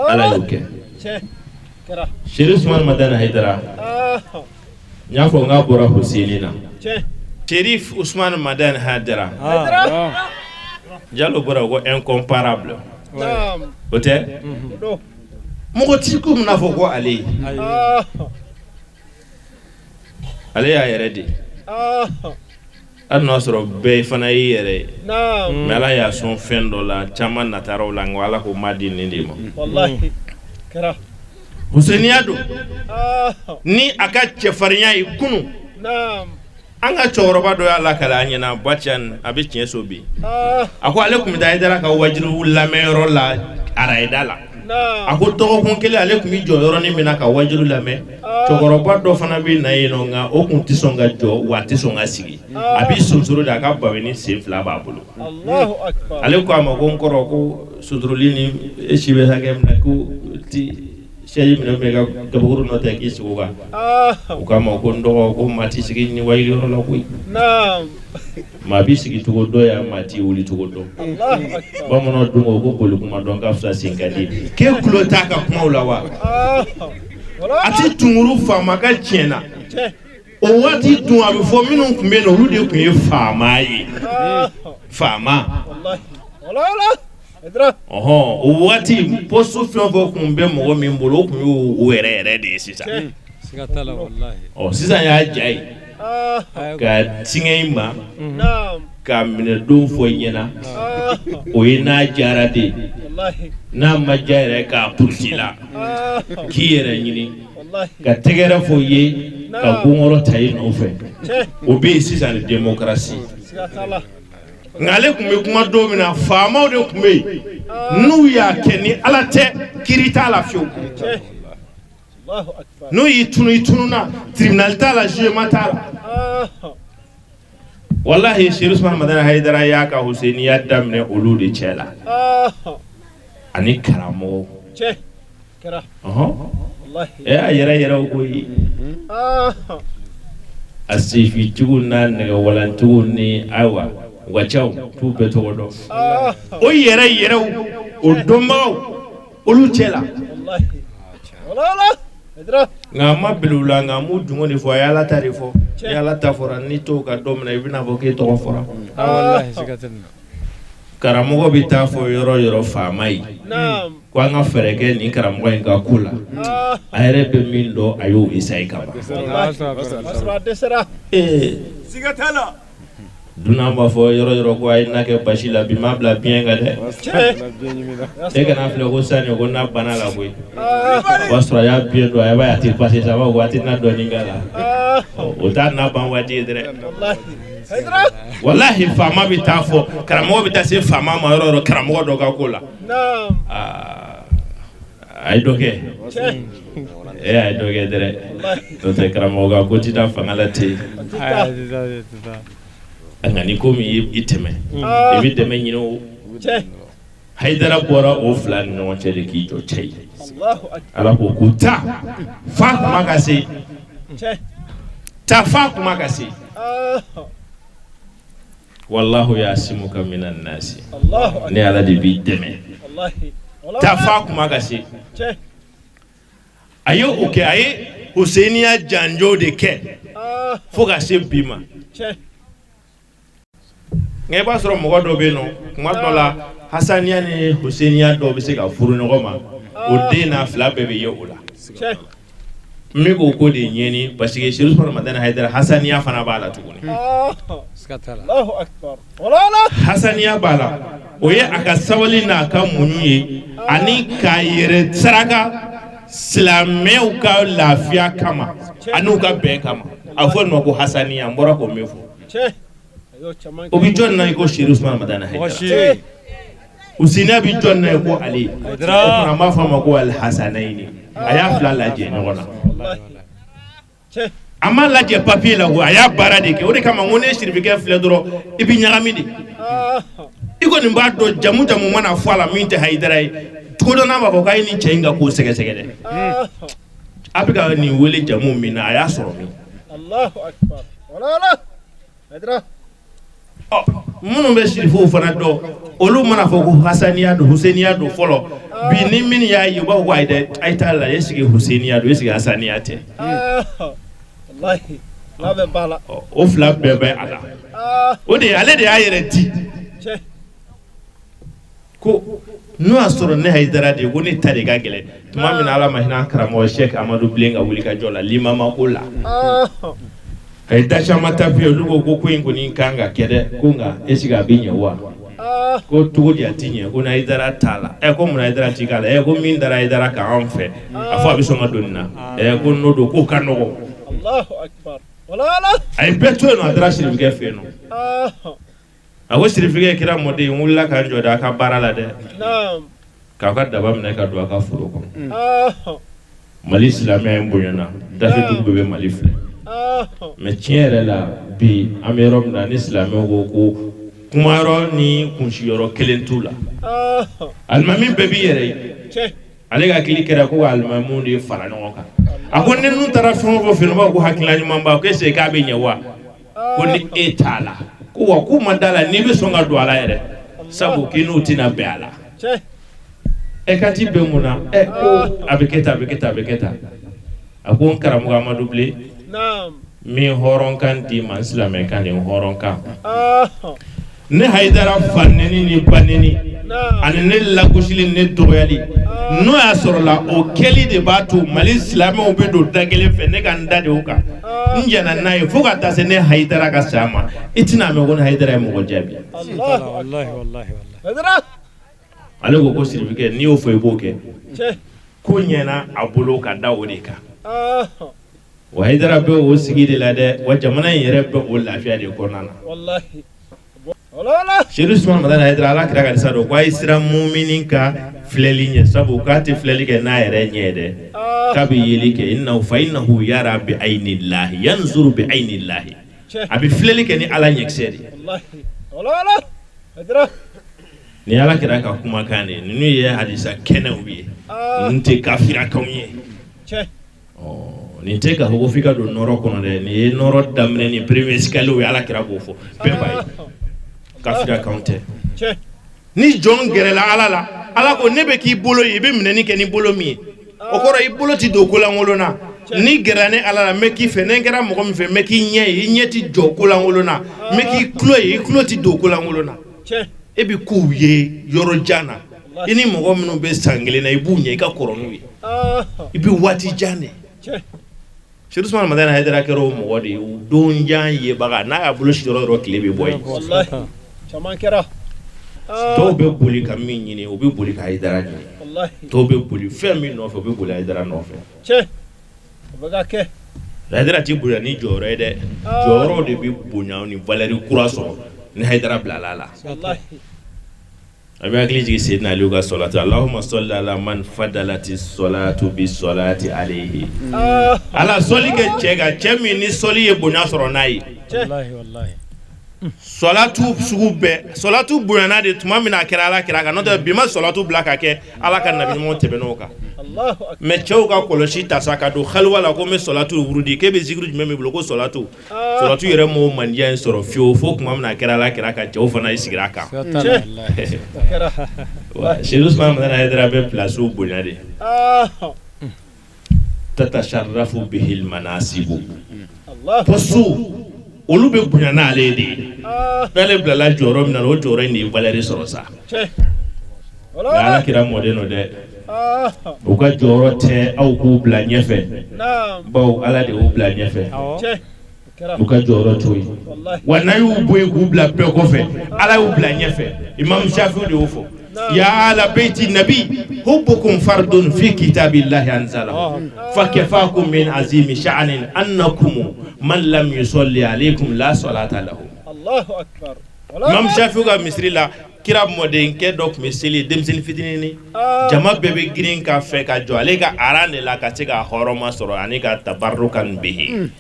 ala y'o kɛ Cheikh Ousmane Madani Haidara n y'a fɔ n k'a bɔra Husseini na Cherif Ousmane Madani Haidara Diallo bɔra ko incomparable o tɛ mɔgɔ t'i ko min na fɔ ko ale ye ale y'a yɛrɛ de hali n'a sɔrɔ bɛɛ fana y'i yɛrɛ ye mais ala y'a sɔn fɛn dɔ la caman nataraw la nka ala ko m'a di nin de ma Huseiniya don ni a ka cɛfarinya ye kunun an ka cɛkɔrɔba dɔ y'a lakale an ɲɛna Bacan a bɛ tiɲɛ so bi a ko ale tun bɛ taa Haidara ka wajilu lamɛnyɔrɔ la Arayida la a ko dɔgɔkun kelen ale tun bɛ jɔ yɔrɔnin min na ka wajilu lamɛn cɛkɔrɔba dɔ fana bɛ na yen nɔ nka o tun tɛ sɔn ka jɔ wa a tɛ sɔn ka sigi a bɛ sonsoro de a ka babini sen fila b'a bolo ale ko a ma ko n kɔrɔ ko sosoroli ni e si bɛ hakɛ min na ko ti sɛji minɛ bɛ ka gabakuru nɔ tɛ k'i sigi o kan u k'a ma ko n dɔgɔ ko maa t'i sigi ni wajilu yɔrɔ la koyi maa b'i sigi cogo dɔ yan maa t'i wuli cogo dɔ bamananw dun ko boli kuma dɔn ka fisa sen ka di k'e tulo t'a ka kumaw la wa a ti tunkuru faama ka tiɲɛ na o waati dun a bɛ fɔ minnu tun bɛ yen nɔ olu de tun ye faama ye faama o waati poste fɛn o fɛn tun bɛ mɔgɔ min bolo o tun y'o yɛrɛ yɛrɛ de ye sisan sisan y'a ja ye ka tiŋɛ i ma ka minɛ don fɔ i ɲɛna o ye n'a jara de n'a ma ja yɛrɛ k'a puruti la k'i yɛrɛ ɲini ka tɛgɛrɛ fɔ i ye ka gɔngɔrɔ ta i nɔfɛ o bɛ yen sisan ni démocratie ngale kun be kuma do mina faamaw de kun be n'u y'a kɛ ni ala tɛ kiri t'a la fiyewu n'u y'i tunu na tribunal t'a la jugement t'a la wallahi Cheikh Ousmane Madani Haidara y'a ka Husainiya daminɛ olu de cɛ la ani karamɔgɔ a yɛrɛ ko yi a sefitigiw n'a nɛgɛwalantigiw ni ayiwa wacaw t'u bɛɛ tɔgɔ dɔn o yɛrɛw o dɔnbagaw olu cɛ la nka ma belu la nka mu dungo de fɔ a ye ala ta de fɔ ni ala ta fɔra ni to ka dɔ minɛ i bɛna fɔ k'e tɔgɔ fɔra karamɔgɔ bɛ taa fɔ yɔrɔ faama ye ko an ka fɛɛrɛ kɛ nin karamɔgɔ in ka ko la a yɛrɛ bɛ min dɔn a y'o essayer ka ban dunan b'a fɔ yɔrɔ ko a ye na kɛ basi la bi ma bila biɲɛ kan dɛ e kana filɛ ko sani ko n'a banna la koyi o b'a sɔrɔ a y'a biɲɛ dɔn a b'a ye a tɛ pase sa a b'a fɔ a tɛ na dɔɔnin k'a la o t'a na ban waati ye dɛrɛ wallahi faama bɛ taa fɔ karamɔgɔ bɛ taa se faama ma yɔrɔ karamɔgɔ dɔ ka ko la a ye dɔ kɛ a ye dɔ kɛ dɛrɛ n'o tɛ karamɔgɔ ka ko tɛ taa fanga la ten nka ni ko min i tɛmɛ i bɛ dɛmɛ ɲini o Haidara bɔra o fila ni ɲɔgɔn cɛ de k'i jɔ cɛ ye ala ko k'u ta fa kuma ka se ta fa kuma ka se wallahu yasimuka minan nasi ne ala de b'i dɛmɛ ta fa kuma ka se a ye o kɛ a ye Husainiya janjo de kɛ fo ka se bi ma nka i b'a sɔrɔ mɔgɔ dɔ bɛ yen nɔ kuma dɔ la Hasaniya ni Husainiya dɔw bɛ se ka furu ɲɔgɔn ma o den n'a fila bɛɛ bɛ ye o la n bɛ k'o ko de ɲɛɲini parce que Cheikh Ousmane Madani Haidara Hasaniya fana b'a la tuguni Hasaniya b'a la o ye a ka sabali n'a ka muɲu ye ani k'a yɛrɛ saraka silamɛw ka lafiya kama ani u ka bɛn kama a fɔ nin ma ko Hasaniya n bɔra k'o min fɔ o bɛ jɔn na i ko Cheikh Ousmane Madani Haidara Husainiya bɛ jɔn na i ko ale o tuma an b'a fɔ a ma ko Al-Hasanayni a y'a fila lajɛ ɲɔgɔn na a ma lajɛ papier la ko a y'a baara de kɛ o de kama ko ne sirifukɛ filɛ dɔrɔn i bɛ ɲagami de i kɔni b'a dɔn jamu mana fɔ a la min tɛ Haidara ye cogo dɔ n'a b'a fɔ k'a ye nin cɛ in ka ko sɛgɛsɛgɛ dɛ a bɛ ka nin wele jamu min na a y'a sɔrɔ min minnu bɛ sirifuw fana dɔn olu mana fɔ ko Hasaniya don Husainiya don fɔlɔ bi ni min y'a ye u b'a fɔ ko ayi dɛ a ye t'a la est ce que Husainiya don est ce que Hasaniya tɛ o fila bɛɛ bɛ a la o de ale de y'a yɛrɛ di ko n'o y'a sɔrɔ ne Haidara de ko ne ta de ka gɛlɛn tuma min na ala ma hinɛ karamɔgɔ Sheikh Amadu Bilen ka wuli ka jɔ la limama ko la a ye da caman tapiye olu ko in kɔni kan ka kɛ dɛ ko nka est ce que a bɛ ɲɛ wa ko cogo di a tɛ ɲɛ ko na Haidara t'a la ko mun na Haidara t'i k'a la ko min dara Haidara k'an fɛ a fɔ a bɛ sɔn ka don nin na ko n'o don k'o ka nɔgɔ a ye bɛɛ to yen nɔ a taara sirifikɛ fɛ yen nɔ a ko sirifikɛ kira mɔden n wulila k'an jɔ dɛ a ka baara la dɛ k'a ka daba minɛ ka don a ka foro kɔnɔ Mali silamɛya in bonyana dafe dugu bɛɛ bɛ Mali filɛ mais tiɲɛ yɛrɛ la bi an bɛ yɔrɔ min na ni silamɛw ko kumayɔrɔ ni kunsiyɔrɔ kelen t'u la alimami bɛɛ b'i yɛrɛ ye ale ka hakili kɛra ko alimamuw de fara ɲɔgɔn kan a ko ni ninnu taara fɛn o fɛn fɛ yen nɔ ko hakilina ɲuman b'a ko est ce que k'a bɛ ɲɛ wa ko ni e t'a la ko wa k'u ma d'a la n'i bɛ sɔn ka don a la yɛrɛ sabu k'i n'u tɛna bɛn a la ka ti bɛn mun na ko a bɛ kɛ tan a bɛ kɛ tan a bɛ kɛ tan a ko n karamɔgɔ Amadu Bilen min hɔrɔnkan d'i ma n silamɛkan de n hɔrɔnkan ne Haidara fa neni ni ba neni ani ne lagosili ne dɔgɔyali n'o y'a sɔrɔ la o kɛli de b'a to Mali silamɛw bɛ don da kelen fɛ ne ka n da de o kan n jɛna n'a ye fo ka taa se ne Haidara ka saya ma i tɛna mɛn ko ne Haidara ye mɔgɔ jaabi ale ko sirifikɛ n'i y'o fɔ i b'o kɛ ko ɲɛna a bolo ka da o de kan wa Haidara bɛ o sigi de la dɛ wa jamana in yɛrɛ bɛ o lafiya de kɔnɔna na Cheikh Usman Madana Haidara ala kira ka sado ko ay sira mu'minin ka filɛli ɲɛ sabu k'a tɛ filɛli kɛ n'a yɛrɛ ɲɛ dɛ k'a bɛ yeli kɛ innahu yara bi aynillahi yanzuru bi aynillahi a bɛ filɛli kɛ ni ala ɲɛkisɛ de ni ala kira ka kumakan de ninnu ye hadisa kɛnɛw ye ninnu tɛ kafirakanw ye nin tɛ ka fɔ ko f'i ka don nɔrɔ kɔnɔ dɛ nin ye nɔrɔ daminɛ ni premier escalier ye ala kira b'o fɔ bɛɛ b'a ye kafirakanw tɛ ni jɔn gɛrɛla ala la ala ko ne bɛ k'i bolo ye i bɛ minɛni kɛ ni bolo min ye o kɔrɔ i bolo tɛ don kolankolon na ni gɛrɛ ne ala la n bɛ k'i fɛ ne kɛra mɔgɔ min fɛ n bɛ k'i ɲɛ ye i ɲɛ tɛ jɔ kolankolon na n bɛ k'i tulo ye i tulo tɛ don kolankolon na e bɛ k'u ye yɔrɔ jan na i ni mɔgɔ minnu bɛ san kelen na i b'u ɲɛ i ka kɔrɔ n'u ye i bɛ waati jan de Cheikh Usman Madana Haidara kɛra o mɔgɔ de ye o don jan yebaga n'a y'a bolo si yɔrɔ yɔrɔ tile bɛ bɔ yen dɔw bɛ boli ka min ɲini o bɛ boli ka Haidara ɲini dɔw bɛ boli fɛn min nɔfɛ o bɛ boli Haidara nɔfɛ Haidara tɛ bonya ni jɔyɔrɔ ye dɛ jɔyɔrɔ de bɛ bonya ni valeur kura sɔrɔ ni Haidara bilala la a bɛ hakili jigin Seydina Aliyu ka salatu Allahumma salli ala man fadalati salatu bi salati alayhi ala sɔli kɛ cɛ kan cɛ min ni sɔli ye bonya sɔrɔ n'a ye salatu sugu bɛɛ salatu bonyana de tuma min a kɛra ala kira kan n'o tɛ bi ma salatu bila ka kɛ ala ka nabi ɲumanw tɛmɛn'o kan mais cɛw ka kɔlɔsi ta sa ka don haliwa la ko n bɛ salatu wurudi k'e bɛ zikiri jumɛn min bolo ko salatu yɛrɛ m'o mandiya in sɔrɔ fiyewu fo tuma min a kɛra ala kira kan cɛw fana sigira a kan Cheikh Usman Madana Haidara bɛ pilasiw bonya de tatasharrafu bihil manasibu postu olu bɛ bonya n'ale de ye n'ale bilala jɔyɔrɔ min na o jɔyɔrɔ in de ye valeur sɔrɔ sa nka ala kira mɔden no dɛ u ka jɔyɔrɔ tɛ aw k'u bila ɲɛfɛ bawo ala de y'u bila ɲɛfɛ u ka jɔyɔrɔ to ye wa n'a y'u bɔ yen k'u bila bɛɛ kɔfɛ ala y'u bila ɲɛfɛ Imam Shafi'i de y'o fɔ ya ala bayti nabi hubbukum fardun fi kitabillahi anzalahu fakefakum min azimi sha'anin annakum man lam yusalli alaykum la salata lahu Allahu akbar Imam Shafi'i ka misiri la kira mɔdenkɛ dɔ tun bɛ seli denmisɛnnin fitinin jama bɛɛ bɛ girin ka fɛ ka jɔ ale ka aran de la ka se ka hɔrɔma sɔrɔ ani ka tabarukan bihi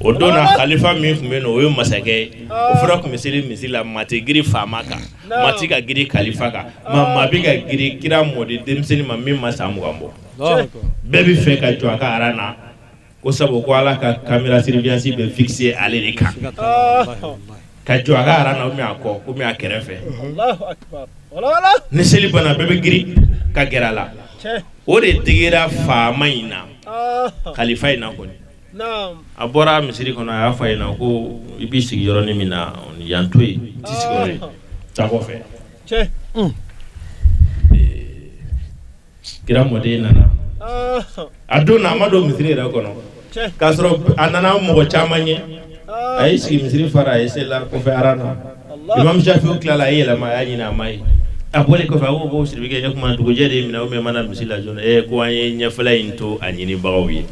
o don na khalifa min tun bɛ yen o ye masakɛ ye o fana tun bɛ seli misiri la maa tɛ girin faama kan maa tɛ ka girin khalifa kan maa bɛ ka girin kira mɔden denmisɛnnin ma min ma san 20 bɔ bɛɛ bɛ fɛ ka jɔ a ka aran na ko sabu ko ala ka caméra surveillance bɛ fixer ale de kan ka jɔ a ka aran na ou a kɔ ou a kɛrɛfɛ ni seli bana bɛɛ bɛ girin ka gɛrɛ a la o de digira faama in na khalifa in na kɔni a bɔra misiri kɔnɔ a y'a fɔ a ɲɛna ko i b'i sigi yɔrɔnin min na yan to yen i t'i sigi yɔrɔ ye taa kɔfɛ kira mɔden nana a don na a ma don misiri yɛrɛ kɔnɔ k'a sɔrɔ a nana mɔgɔ caman ye a y'i sigi misiri fara a ye seli la kɔfɛ aran na Imam Shafi'i tilala a ye yɛlɛma a y'a ɲini a ma ye a bɔlen kɔfɛ a ko siribikɛ e kuma dugujɛ de ye minɛ ou mana misiri la joona ko an ye ɲɛfɛla in to a ɲinibagaw ye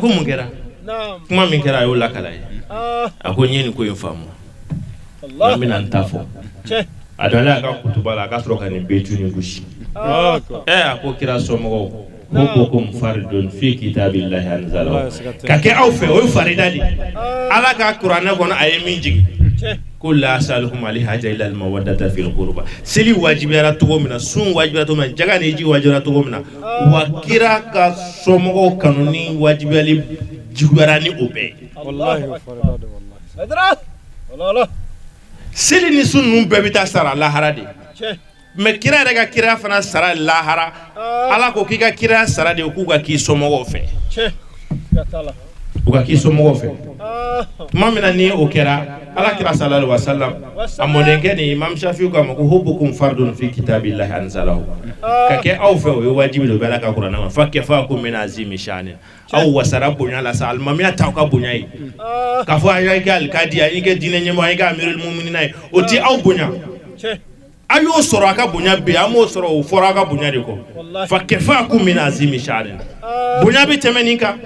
ko mun kɛra kuma min kɛra a y'o lakala ye a ko n ye nin ko in faamu an bɛna n ta fɔ a dɔnna a ka kutuba la a ka sɔrɔ ka nin betu ni gosi a ko kira somɔgɔw hubbukum fardun fi kitabillahi anzalahu ka kɛ aw fɛ o ye farida de ala ka kuranɛ kɔnɔ a ye min jigi ko la asalukum alayhi haja illa al mawaddata fil qurba seli wajibiyara togo min na sun wajibiyara togo min na jaga ni ji wajibiyara togo min na wa kira ka somɔgɔw kanu ni wajibiyali juguyara ni o bɛɛ seli ni sun ninnu bɛɛ bɛ taa sara lahara de mais kira yɛrɛ ka kira fana sara lahara ala ko k'i ka kira sara de k'u ka k'i somɔgɔw fɛ u ka k'i somɔgɔw fɛ tuma min na ni o kɛra ala kira sallallahu alaihi wasallam a mɔdenkɛ ni Imam Shafi'i k'a ma ko hubbukum fardun fi kitabillahi anzalahu ka kɛ aw fɛ o ye wajibi de o bɛ ala ka kuranɛ kɔnɔ fakefakum min azimi sha'anin aw wasara bonya la sa alimamiya t'aw ka bonya ye k'a fɔ a y'a kɛ alikadi a y'i kɛ diinɛ ɲɛmɔgɔ a y'i kɛ amirul mu'minina ye o ti aw bonya a y'o sɔrɔ a ka bonya bɛ yen an m'o sɔrɔ o fɔra a ka bonya de kɔ fakefakum min azimi sha'anin bonya bɛ tɛmɛ nin kan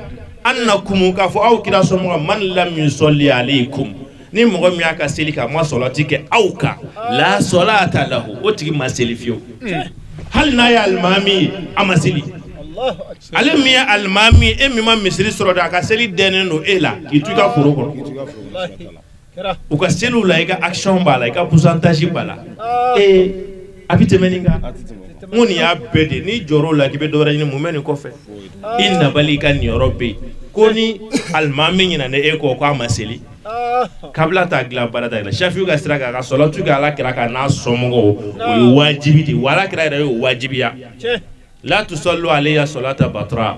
annakum k'a fɔ aw kira somɔgɔ man lam yusalli alaykum ni mɔgɔ min y'a ka seli kɛ a ma salati kɛ aw kan la salata lahu o tigi ma seli fiyewu hali n'a ye alimami ye a ma seli ale min ye alimami ye e min ma misiri sɔrɔ de a ka seli dɛnnen don e la k'i to i ka foro kɔnɔ u ka seliw la i ka action b'a la i ka pourcentage b'a la a bɛ tɛmɛ nin kan n ko nin y'a bɛɛ de n'i jɔr'o la k'i bɛ dɔ wɛrɛ ɲini mun bɛ nin kɔfɛ i nabali i ka nin yɔrɔ bɛ yen ko ni alimami ɲinana e kɔ k'a ma seli kabila t'a dilan baara t'a dilan Shafiu ka sira kan a ka salatu kɛ ala kira kan n'a somɔgɔw o ye wajibi de ye wa ala kira yɛrɛ y'o wajibiya la tusallu alayya salata batra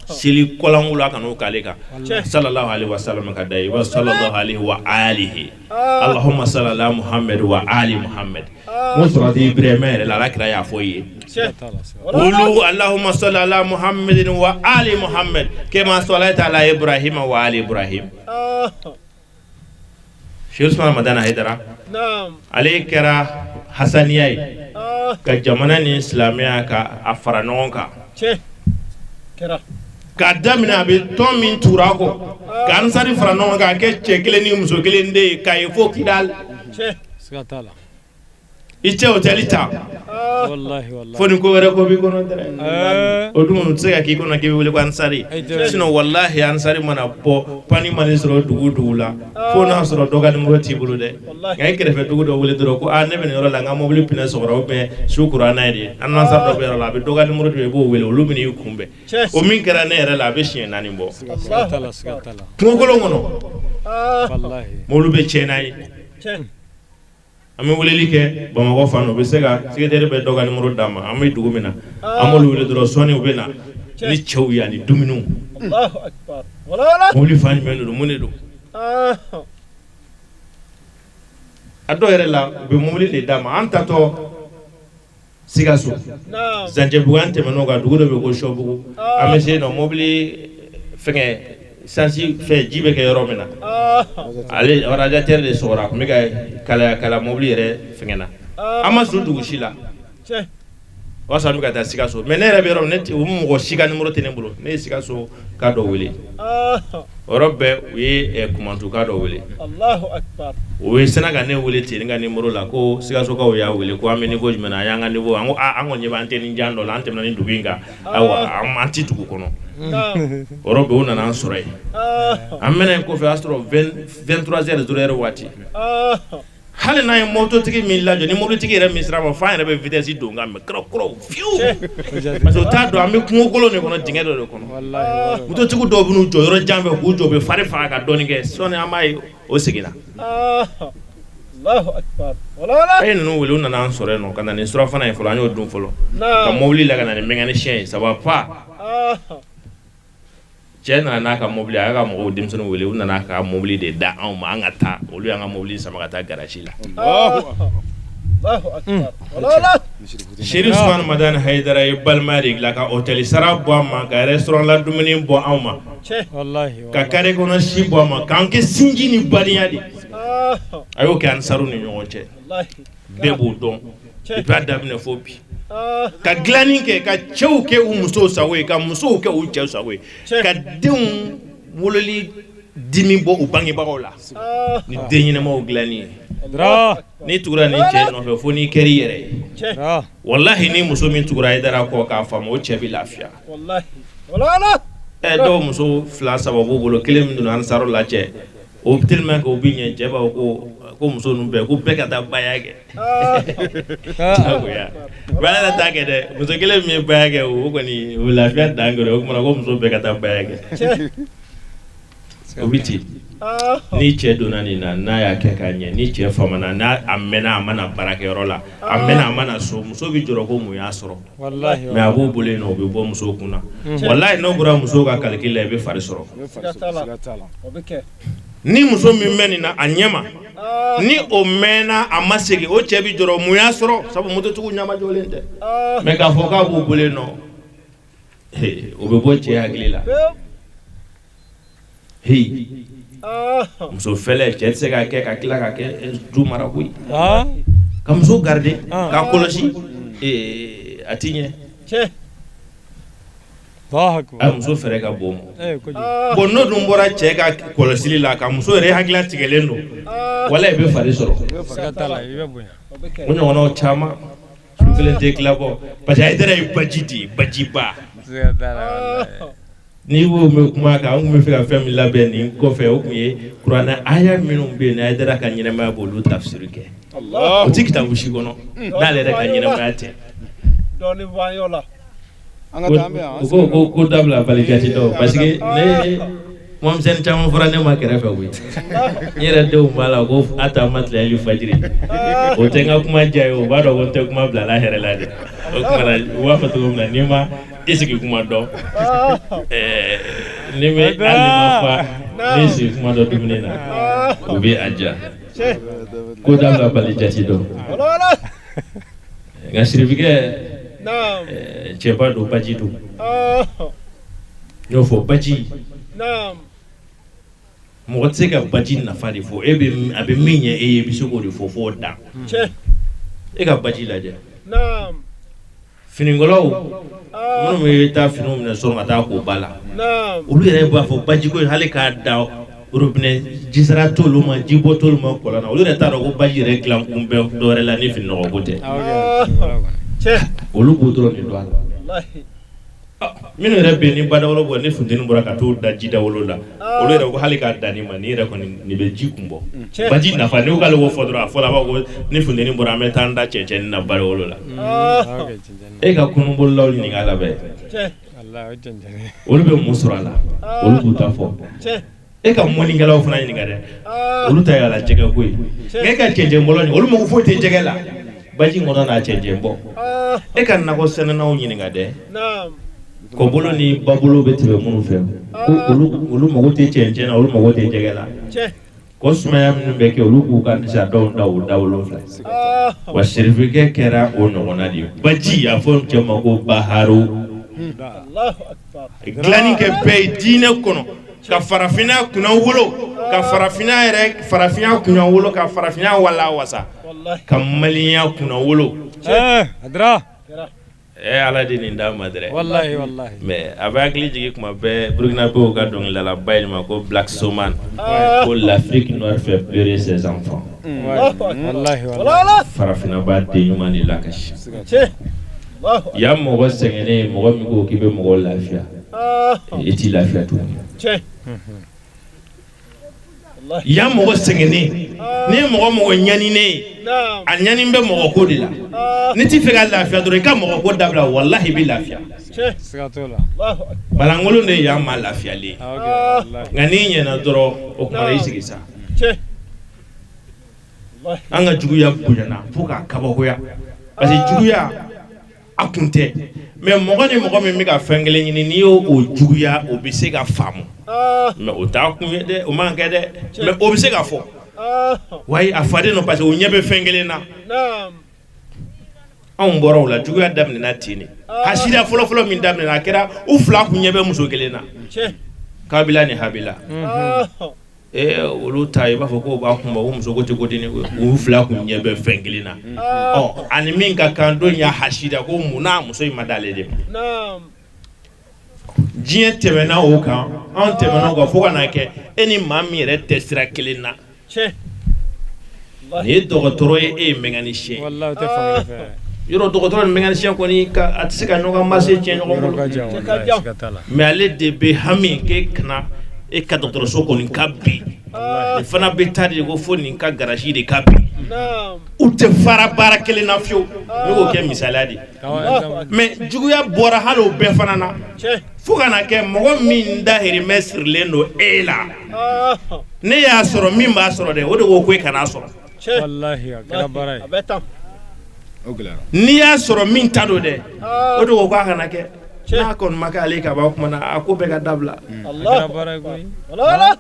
seli kɔlankolo a kan'o k'ale kan sallallahu alaihi wa sallam ka da ye wa sallallahu alaihi wa alihi allahumma salli ala muhammad wa ali muhammad mo surati ibrahima yɛrɛ la ala kira y'a fɔ i ye olu allahumma salli ala muhammadin wa ali muhammad kema sallaita ala ibrahima wa ali ibrahim Sheikh Usman Madana Haidara ale kɛra hasaniya ye ka jamana ni silamɛya ka a fara ɲɔgɔn kan k'a daminɛ a bɛ tɔn min tuura a kɔ ka ansari fara ɲɔgɔn kan k'a kɛ cɛ kelen ni muso kelen de ye k'a ye fo Kidal i cɛ hôtel ta fo ni ko wɛrɛ ko b'i kɔnɔ dɛrɛ o dun tɛ se ka k'i kɔnɔ k'i bɛ wele ko ansari sinon wallahi ansari mana bɔ pani mana sɔrɔ dugu la fo n'a sɔrɔ dɔ ka numéro t'i bolo dɛ nka i kɛrɛfɛ dugu dɔ wele dɔrɔn ko ne bɛ nin yɔrɔ la n ka mobili pinɛ sɔgɔra ou bien su kura n'a ye de an ansari dɔ bɛ yɔrɔ la a bɛ dɔ ka numéro dɔ i b'o wele olu bɛ n'i kunbɛn o min kɛra ne yɛrɛ la a bɛ siɲɛ 4 bɔ kungokolon kɔnɔ mobili bɛ tiɲɛ n'a ye an bɛ weleli kɛ Bamakɔ fan o bɛ se ka secrétaire bɛ dɔ ka numéro d'a ma an bɛ dugu min na an b'olu wele dɔrɔn sɔɔni u bɛ na ni cɛw ye ani dumuniw mobili fan jumɛn de don mun de don a dɔw yɛrɛ la u bɛ mobili de d'a ma an tatɔ Sikaso Zanjɛbugu an tɛmɛn'o kan dugu dɔ bɛ ko Sɔbugu an bɛ se yen nɔ mobili fɛngɛ sansi fɛ ji bɛ kɛ yɔrɔ min na ale radiateur de sɔgɔra a tun bɛ ka kala mobili yɛrɛ fɛngɛna an ma sɔn dugu si la o y'a sɔrɔ an bɛ ka taa Sikaso mais ne yɛrɛ bɛ yɔrɔ min o mɔgɔ si ka numéro tɛ ne bolo ne ye Sikaso ka dɔ wele o yɔrɔ bɛɛ u ye Kumantu ka dɔ wele o ye sɛnɛ ka ne wele ten ne ka numéro la ko Sikasokaw y'a wele ko an bɛ niveau jumɛn na an y'an ka niveau an ko an kɔni ɲɛ b'an tɛ jan dɔ la an tɛmɛna ni dugu in kan ayiwa an tɛ dugu kɔnɔ o yɔrɔ bɛɛ u nana an sɔrɔ yen an mɛna yen kɔfɛ o y'a sɔrɔ 23h waati hali n'a ye mototigi min lajɔ ni mobilitigi yɛrɛ min sira ma f'an yɛrɛ bɛ vitesse don nka mɛ kɔrɔ fiyewu parce que o t'a dɔn an bɛ kungokolon de kɔnɔ dingɛ dɔ de kɔnɔ mototigi dɔw bɛ n'u jɔ yɔrɔ jan fɛ k'u jɔ u bɛ fari faga ka dɔɔni kɛ sɔɔni an b'a ye o seginna a ye ninnu wele u nana an sɔrɔ yen nɔ ka na ni surafana ye fɔlɔ an y'o dun fɔlɔ ka mobili la ka na ni mécanicien ye ça va pas cɛ nana n'a ka mobili a y'a ka mɔgɔw denmisɛnninw wele u nana a ka mobili de da anw ma an ka taa olu y'an ka mobili sama ka taa garage la Sheikh Usman Madana Haidara ye balimaya de dilan ka hôtel sara bɔ an ma ka restaurant la dumuni bɔ anw ma ka carré kɔnɔ si bɔ an ma k'an kɛ sinji ni badenya de a y'o kɛ ansaru ni ɲɔgɔn cɛ bɛɛ b'o dɔn depuis a daminɛ fo bi ka dilanni kɛ ka cɛw kɛ u musow sago ye ka musow kɛ u cɛw sago ye ka denw wololi dimi bɔ u bangebagaw la ni den ɲɛnamaw dilanni ye n'i tugura ni cɛ nɔfɛ fo n'i kɛr'i yɛrɛ ye wallahi ni muso min tugura Haidara kɔ k'a faamu o cɛ bɛ lafiya dɔw muso 2 3 b'u bolo kelen min donna ansaru la cɛ o tellement que o bɛ ɲɛ cɛ b'a fɔ ko muso ninnu bɛɛ ko bɛɛ ka taa baya kɛ baya yɛrɛ t'a kɛ dɛ muso kelen min ye baya kɛ o kɔni o lafiya dan kɛra o kumana ko muso bɛɛ ka taa baya kɛ o bɛ ten ni cɛ donna nin na n'a y'a kɛ k'a ɲɛ ni cɛ faamana n'a a mɛnna a mana baarakɛyɔrɔ la a mɛnna a mana so muso bɛ jɔrɔ ko mun y'a sɔrɔ mais a b'o bolo yen nɔ o bɛ bɔ musow kun na wallahi n'o bɔra musow ka calcul la i bɛ fari sɔrɔ ni muso min mɛn nin na a ɲɛ ma ni o mɛnna a ma segin o cɛ bɛ jɔrɔ mun y'a sɔrɔ sabu mototigiw ɲɛma jɔlen tɛ mais k'a fɔ k'a b'o bolo yen nɔ o bɛ bɔ cɛ hakili la muso fɛlɛ cɛ tɛ se ka kɛ ka tila ka kɛ du mara koyi ka muso garder k'a kɔlɔsi a ti ɲɛ a muso fɛrɛ ka bon bon n'o dun bɔra cɛ ka kɔlɔsili la ka muso yɛrɛ hakili tigɛlen don wala i bɛ fari sɔrɔ o ɲɔgɔnnaw caman su kelen tɛ tila bɔ parce que Haidara ye baji de ye bajiba n'i y'o mɛn kuma kan an tun bɛ fɛ ka fɛn min labɛn nin kɔfɛ o tun ye kuranɛ aya minnu bɛ yen ni Haidara ka ɲɛnamaya b'olu tafsiri kɛ o tɛ kitabu si kɔnɔ n'ale yɛrɛ ka ɲɛnamaya tɛ ko dabila bali jati dɔw parce que ne mɔmisɛnnin caman fɔra ne ma kɛrɛfɛ koyi n yɛrɛ denw b'a la ko a ta ma tilayali fajiri o tɛ n ka kuma diya ye o b'a dɔn ko n tɛ kuma bilala hɛrɛ la de o tuma na u b'a fɔ cogo min na n'i ma i sigi kuma dɔn ni bɛ hali ni ma fa n'i sigi kuma dɔn dumuni na o bɛ a diya ko dabila bali jati dɔw nka sirifikɛ cɛba don baji don n y'o fɔ baji mɔgɔ tɛ se ka baji nafa de fɔ a bɛ min ɲɛ e ye i bɛ se k'o de fɔ f'o dan e ka baji lajɛ finikɔlaw minnu bɛ taa finiw minɛ sɔrɔ ka taa k'o ba la olu yɛrɛ b'a fɔ baji ko hali k'a da robinet jisara t'olu ma jibɔ t'olu ma kɔlɔn na olu yɛrɛ t'a dɔn ko baji yɛrɛ dilan kun bɛ dɔwɛrɛ la ni fininɔgɔ ko tɛ olu b'o dɔrɔn de don a la minnu yɛrɛ bɛ yen ni badawolo bɔ ni funteni bɔra ka t'o da ji dawolo la olu yɛrɛ ko hali k'a da nin ma ni yɛrɛ kɔni nin bɛ ji kun bɔ baji nafa n'i ko k'ale b'o fɔ dɔrɔn a fɔ la a b'a fɔ ko ni funteni bɔra an bɛ taa an da cɛncɛnni na badawolo la e ka kununbolilaw ɲininka a la bɛɛ olu bɛ mun sɔrɔ a la olu b'u ta fɔ e ka mɔnikɛlaw fana ɲininka dɛ olu ta yala jɛgɛ ko ye nka e ka cɛncɛn bɔlɔ nin olu mago foyi tɛ jɛgɛ la baji kɔnɔ n'a cɛncɛn bɔ e ka nakɔ sɛnɛnaw ɲininka dɛ kɔbolo ni babolo bɛ tɛmɛ minnu fɛ ko olu mago tɛ cɛncɛn na olu mago tɛ jɛgɛ la ko sumaya minnu bɛ kɛ olu k'u ka nisadɔw da o dawolo fɛ wa sirifikɛ kɛra o ɲɔgɔnna de ye baji a fɔ cɛ ma ko baharo dilanni kɛ bɛɛ ye diinɛ kɔnɔ ka farafinna kunna wolo ka farafinna kunna wolo ka farafinna wala wasa ka maliya kunna wolo ala de nin d'a ma dɛrɛ wallahi mais a bɛ hakili jigin kuma bɛɛ burkinabɛw ka dɔnkilidala ba ye ma ko Black Soman ko l'Afrique noire fait pleurer ses enfants farafinna b'a den ɲuman de lakasi yan mɔgɔ sɛgɛnnen mɔgɔ min ko k'i bɛ mɔgɔ lafiya i t'i lafiya tuguni yan mɔgɔ sɛgɛnnen ni ye mɔgɔ ɲaninen ye a ɲanin bɛ mɔgɔ ko de la ni t'i fɛ ka lafiya dɔrɔn i ka mɔgɔ ko dabila wallahi i bɛ lafiya balankolon de ye yan maa lafiyalen nka n'i ɲɛna dɔrɔn o kuma i sigi sa an ka juguya bonyana fo k'a kabakoya parce que juguya a kun tɛ mais mɔgɔ ni mɔgɔ min bɛ ka fɛn kelen ɲini n'i y'o juguya o bɛ se ka faamu mais o t'a kun ye dɛ o man kɛ dɛ mais o bɛ se ka fɔ wayi a faden don parce que o ɲɛ bɛ fɛn kelen na anw bɔra o la juguya daminɛna ten de hasida fɔlɔfɔlɔ min daminɛna a kɛra u fila kun ɲɛ bɛ muso kelen na Kabila ni Habila olu ta i b'a fɔ ko b'a kunbɛ ko muso ko tɛ ko denni u fila kun ɲɛ bɛ fɛn kelen na ani min ka kan don y'a hasida ko munna muso in ma d'ale de ma diɲɛ tɛmɛna o kan an tɛmɛna o kan fo ka n'a kɛ e ni maa min yɛrɛ tɛ sira kelen na nin ye dɔgɔtɔrɔ ye e ye mɛnkanisiyɛn yɔrɔ dɔgɔtɔrɔ ni mɛnkanisiyɛn kɔni a tɛ se ka ɲɔgɔn mase tiɲɛ ɲɔgɔn bolo mais ale de bɛ hami k'e kana e ka dɔgɔtɔrɔso kɔni ka bi nin fana bɛ taa de ko fo nin ka garagi de ka bi u tɛ fara baara kelen na fiyewu ne k'o kɛ misaliya de mais juguya bɔra hali o bɛɛ fana na fo ka na kɛ mɔgɔ min dahirimɛ sirilen don e la ne y'a sɔrɔ min b'a sɔrɔ dɛ o de ko e kana sɔrɔ n'i y'a sɔrɔ min ta don dɛ o de ko k'a kana kɛ n'a kɔni ma kɛ ale ka b'a kuma na a ko bɛɛ ka dabila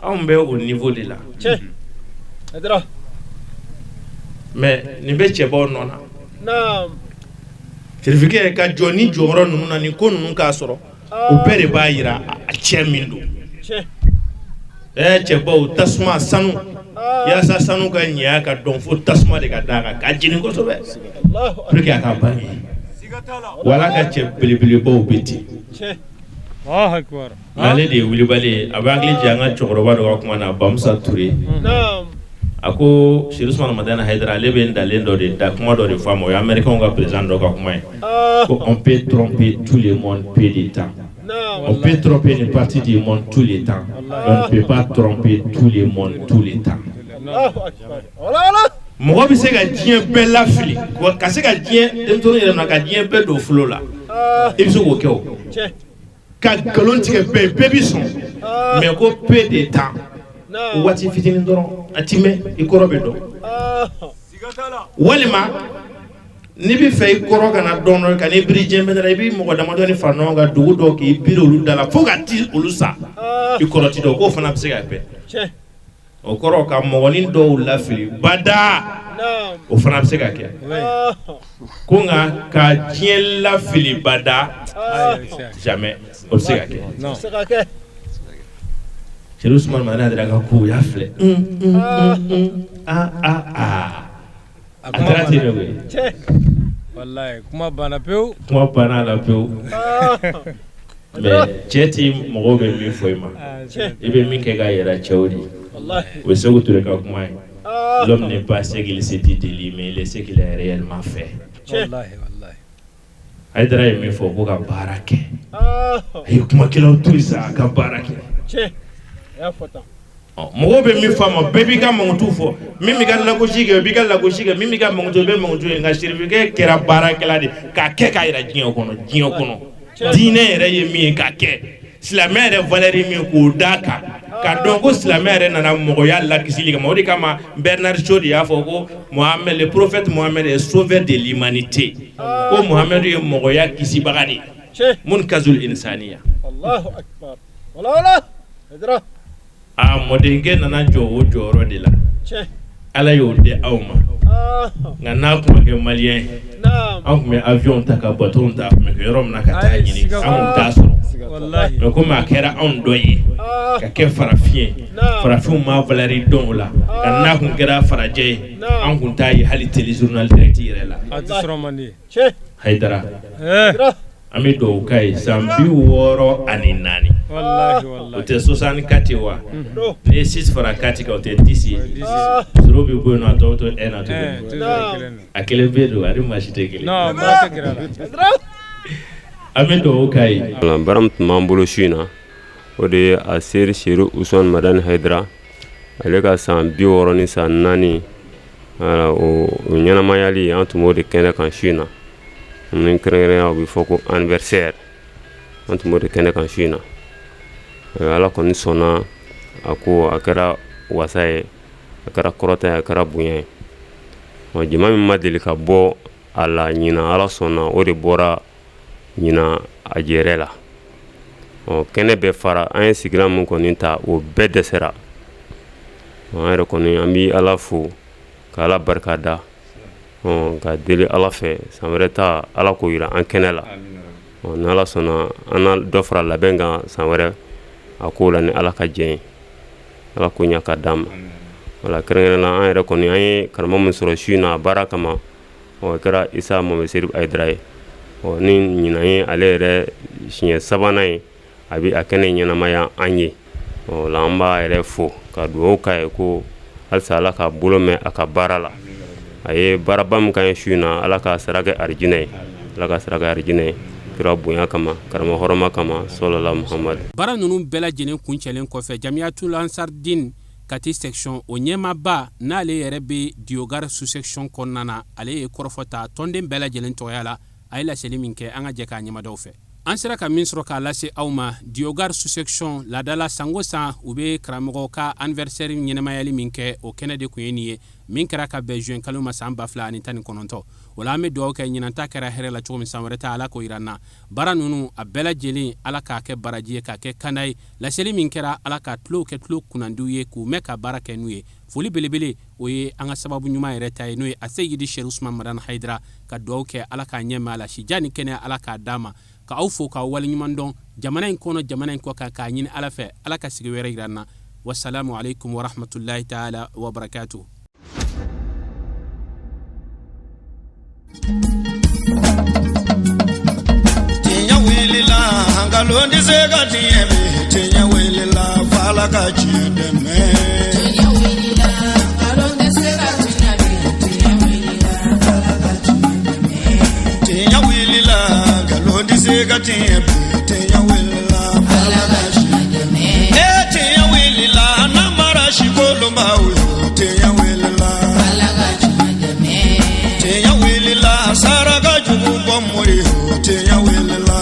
anw bɛ o niveau de la mais nin bɛ cɛbaw nɔ na sirifikɛ ka jɔ ni jɔyɔrɔ ninnu na nin ko ninnu k'a sɔrɔ o bɛɛ de b'a jira a cɛ min don cɛbaw tasuma sanu yasa sanu ka ɲɛ ka dɔn fo tasuma de ka d'a kan k'a jeni kosɛbɛ pour que a ka bange wala ka cɛ belebelebaw bɛ ten Allahu akbar. Ale de wulibali a bɛ hakili jigin an ka cɛkɔrɔba dɔ ka kuma na Bamusa Ture. A ko Cheikh Ousmane Madani Haidara ale bɛ dalen dɔ de da kuma dɔ de fɔ a ma o ye américain ka président dɔ ka kuma ye. Ko on peut tromper tout le monde peu de temps. On peut tromper une partie du monde tout le temps. On ne peut pas tromper tout le monde tout le temps. Mɔgɔ bɛ se ka diɲɛ bɛɛ lafili ka se ka diɲɛ denmisɛnnin yɛrɛ na ka diɲɛ bɛɛ don fulo la i bɛ se k'o kɛ o ka nkalon tigɛ bɛɛ bɛɛ bɛ sɔn mais ko peu de temps waati fitinin dɔrɔn a ti mɛn i kɔrɔ bɛ dɔn walima n'i bɛ fɛ i kɔrɔ kana dɔn ka n'i biri diɲɛ bɛɛ la i bɛ mɔgɔ damadɔ ni fara ɲɔgɔn kan dugu dɔ k'i biri olu da la fo ka ti olu sa i kɔrɔ ti dɔn k'o fana bɛ se ka kɛ o kɔrɔ ka mɔgɔnin dɔw lafili bada o fana bɛ se ka kɛ ko nka ka diɲɛ lafili bada jamais o bɛ se ka kɛ Cheikh Ousmane Madani Haidara ka ko y'a filɛ a taara ten de koyi Wallahi kuma banna pewu la pewu mais cɛ ti mɔgɔw bɛ min fɔ i ma i bɛ min kɛ k'a yɛrɛ cɛw de o bɛ Seku Ture ka kuma ye l'homme n'est pas ce qu'il se dit de lui mais il est ce qu'il a réellement fait. Wallahi Haidara ye min fɔ ko ka baara kɛ a ye kumakɛlaw to yen sa a ka baara kɛ mɔgɔw bɛ min fɔ a ma bɛɛ b'i ka mankutu fɔ min b'i ka lagosi kɛ o b'i ka lagosi kɛ min b'i ka mankutu o bɛ mankutu ye nka serifukɛ kɛra baarakɛla de k'a kɛ k'a yira diɲɛ kɔnɔ diinɛ yɛrɛ ye min ye k'a kɛ silamɛ yɛrɛ valeur ye min ye k'o d'a kan ka dɔn ko silamɛ yɛrɛ nana mɔgɔya lakisili kama o de kama Bernard Shaw de y'a fɔ ko Mohamed le prophète Mohamed est sauveur de l'humanité ko Mohamed ye mɔgɔya kisibaga de munkazul insaniya. Allahu akbar wala a mɔdenkɛ nana jɔ o jɔyɔrɔ de la Ala y'o di aw ma nka n'a tun ma kɛ maliyɛn ye an tun bɛ avion ta ka bateau ta tun bɛ kɛ yɔrɔ min na ka taa ɲini an tun t'a sɔrɔ mais komi a kɛra anw dɔ ye ka kɛ farafin ye farafinw ma valeur dɔn o la ka n'a tun kɛra farajɛ ye an tun t'a ye hali téléjournal direct yɛrɛ la Haidara an bɛ dugawu k'a ye san 64 o tɛ 64 ye wa n'i ye 6 fara 4 kan o tɛ 10 ye soro bɛ bɔ yen nɔ a tɔw to 1 na tuguni a kelen bɛ don a ni maa si tɛ kelen an bɛ dugawu k'a ye. Baara min tun b'an bolo su in na o de ye a seri Cheikh Ousmane Madani Haidara ale ka san 64 ni san 4 o ɲɛnamayali an tun b'o de kɛnɛ kan su in na ni kɛrɛnkɛrɛnya o bɛ fɔ ko anniversaire an tun b'o de kɛnɛ kan su in na Ala kɔni sɔnna a ko a kɛra wasa ye a kɛra kɔrɔta ye a kɛra bonya ye jama min ma deli ka bɔ a la ɲina Ala sɔnna o de bɔra ɲina a jɛrɛ la kɛnɛ bɛɛ fara an ye sigilan min kɔni ta o bɛɛ dɛsɛra an yɛrɛ kɔni an bɛ Ala fo ka Ala barika da ka deli Ala fɛ san wɛrɛ ta Ala k'o yira an kɛnɛ la ni Ala sɔnna an na dɔ fara labɛn kan san wɛrɛ a ko la ni Ala ka jɛn ye Ala k'o ɲa ka d'an ma wala kɛrɛnkɛrɛnnenya la an yɛrɛ kɔni an ye karamɔgɔ min sɔrɔ su in na a baara kama o kɛra Isa Mohamed Serif Haidara ye ni ɲinan ye ale yɛrɛ siɲɛ 3nan ye a bɛ a kɛnɛ ɲɛnamaya an ye o la an b'a yɛrɛ fo ka dugawu k'a ye ko halisa Ala ka bolo mɛn a ka baara la a ye baaraba min k'an ye su in na Ala ka sara kɛ arijinɛ ye Ala ka sara kɛ arijinɛ ye kira bonya kama karamɔgɔ hɔrɔma kama sallallahu Muhammad. Baara ninnu bɛɛ lajɛlen kuncɛlen kɔfɛ Jamiyatul Ansardine Kati section o ɲɛmaaba n'ale yɛrɛ bɛ Diogar sous-section kɔnɔna na ale ye kɔrɔfɔta tɔnden bɛɛ lajɛlen tɔgɔya la a ye laseli min kɛ an ka jɛ k'a ɲɛmadaw fɛ. An sera ka min sɔrɔ k'a lase aw ma Diogar sous-section laadala sango san u bɛ karamɔgɔ ka anniversaire ɲɛnamayali min kɛ o kɛnɛ de kun ye nin ye min kɛra ka bɛn juin kalo ma san 2019 o la an bɛ dugawu kɛ ɲinanta kɛra hɛrɛ la cogo min san wɛrɛ ta Ala k'o yira n na baara ninnu a bɛɛ lajɛlen Ala k'a kɛ baraji ye k'a kɛ kanda ye laseli min kɛra Ala ka tulo kɛ tulo kunnandiw ye k'u mɛn ka baara kɛ n'u ye foli belebele o ye an ka sababu ɲuman yɛrɛ ta ye n'o ye a Seyidi Cheikh Ousmane Madani Haidara ka dugawu kɛ Ala k'a ɲɛma a la sija ni kɛnɛya Ala k'a d'a ma ka aw fo k'aw waleɲuman dɔn jamana in kɔnɔ jamana in kɔ kan k'a ɲini Ala fɛ Ala ka sigi wɛrɛ yira n na wassalamu alaikum wa rahmatullahi ta'ala wa barakatuh. Tinya wili la hanga ngalon di se ka tiɲɛ bɛ tiɲɛ wele la fala ka tiɲɛ dɛmɛ. tiɲɛ wele la ngalon di se ka tiɲɛ bɛ tiɲɛ wele la fala ka tiɲɛ dɛmɛ. tiɲɛ wele la ngalon di se ka tiɲɛ bɛ tiɲɛ wele la fala ka tiɲɛ dɛmɛ. tiɲɛ wele la namara si kolonba o ye tiɲɛ wele la fala ka tiɲɛ dɛmɛ. tiɲɛ wele la saraka jugu bɔ mori o tiɲɛ wele la.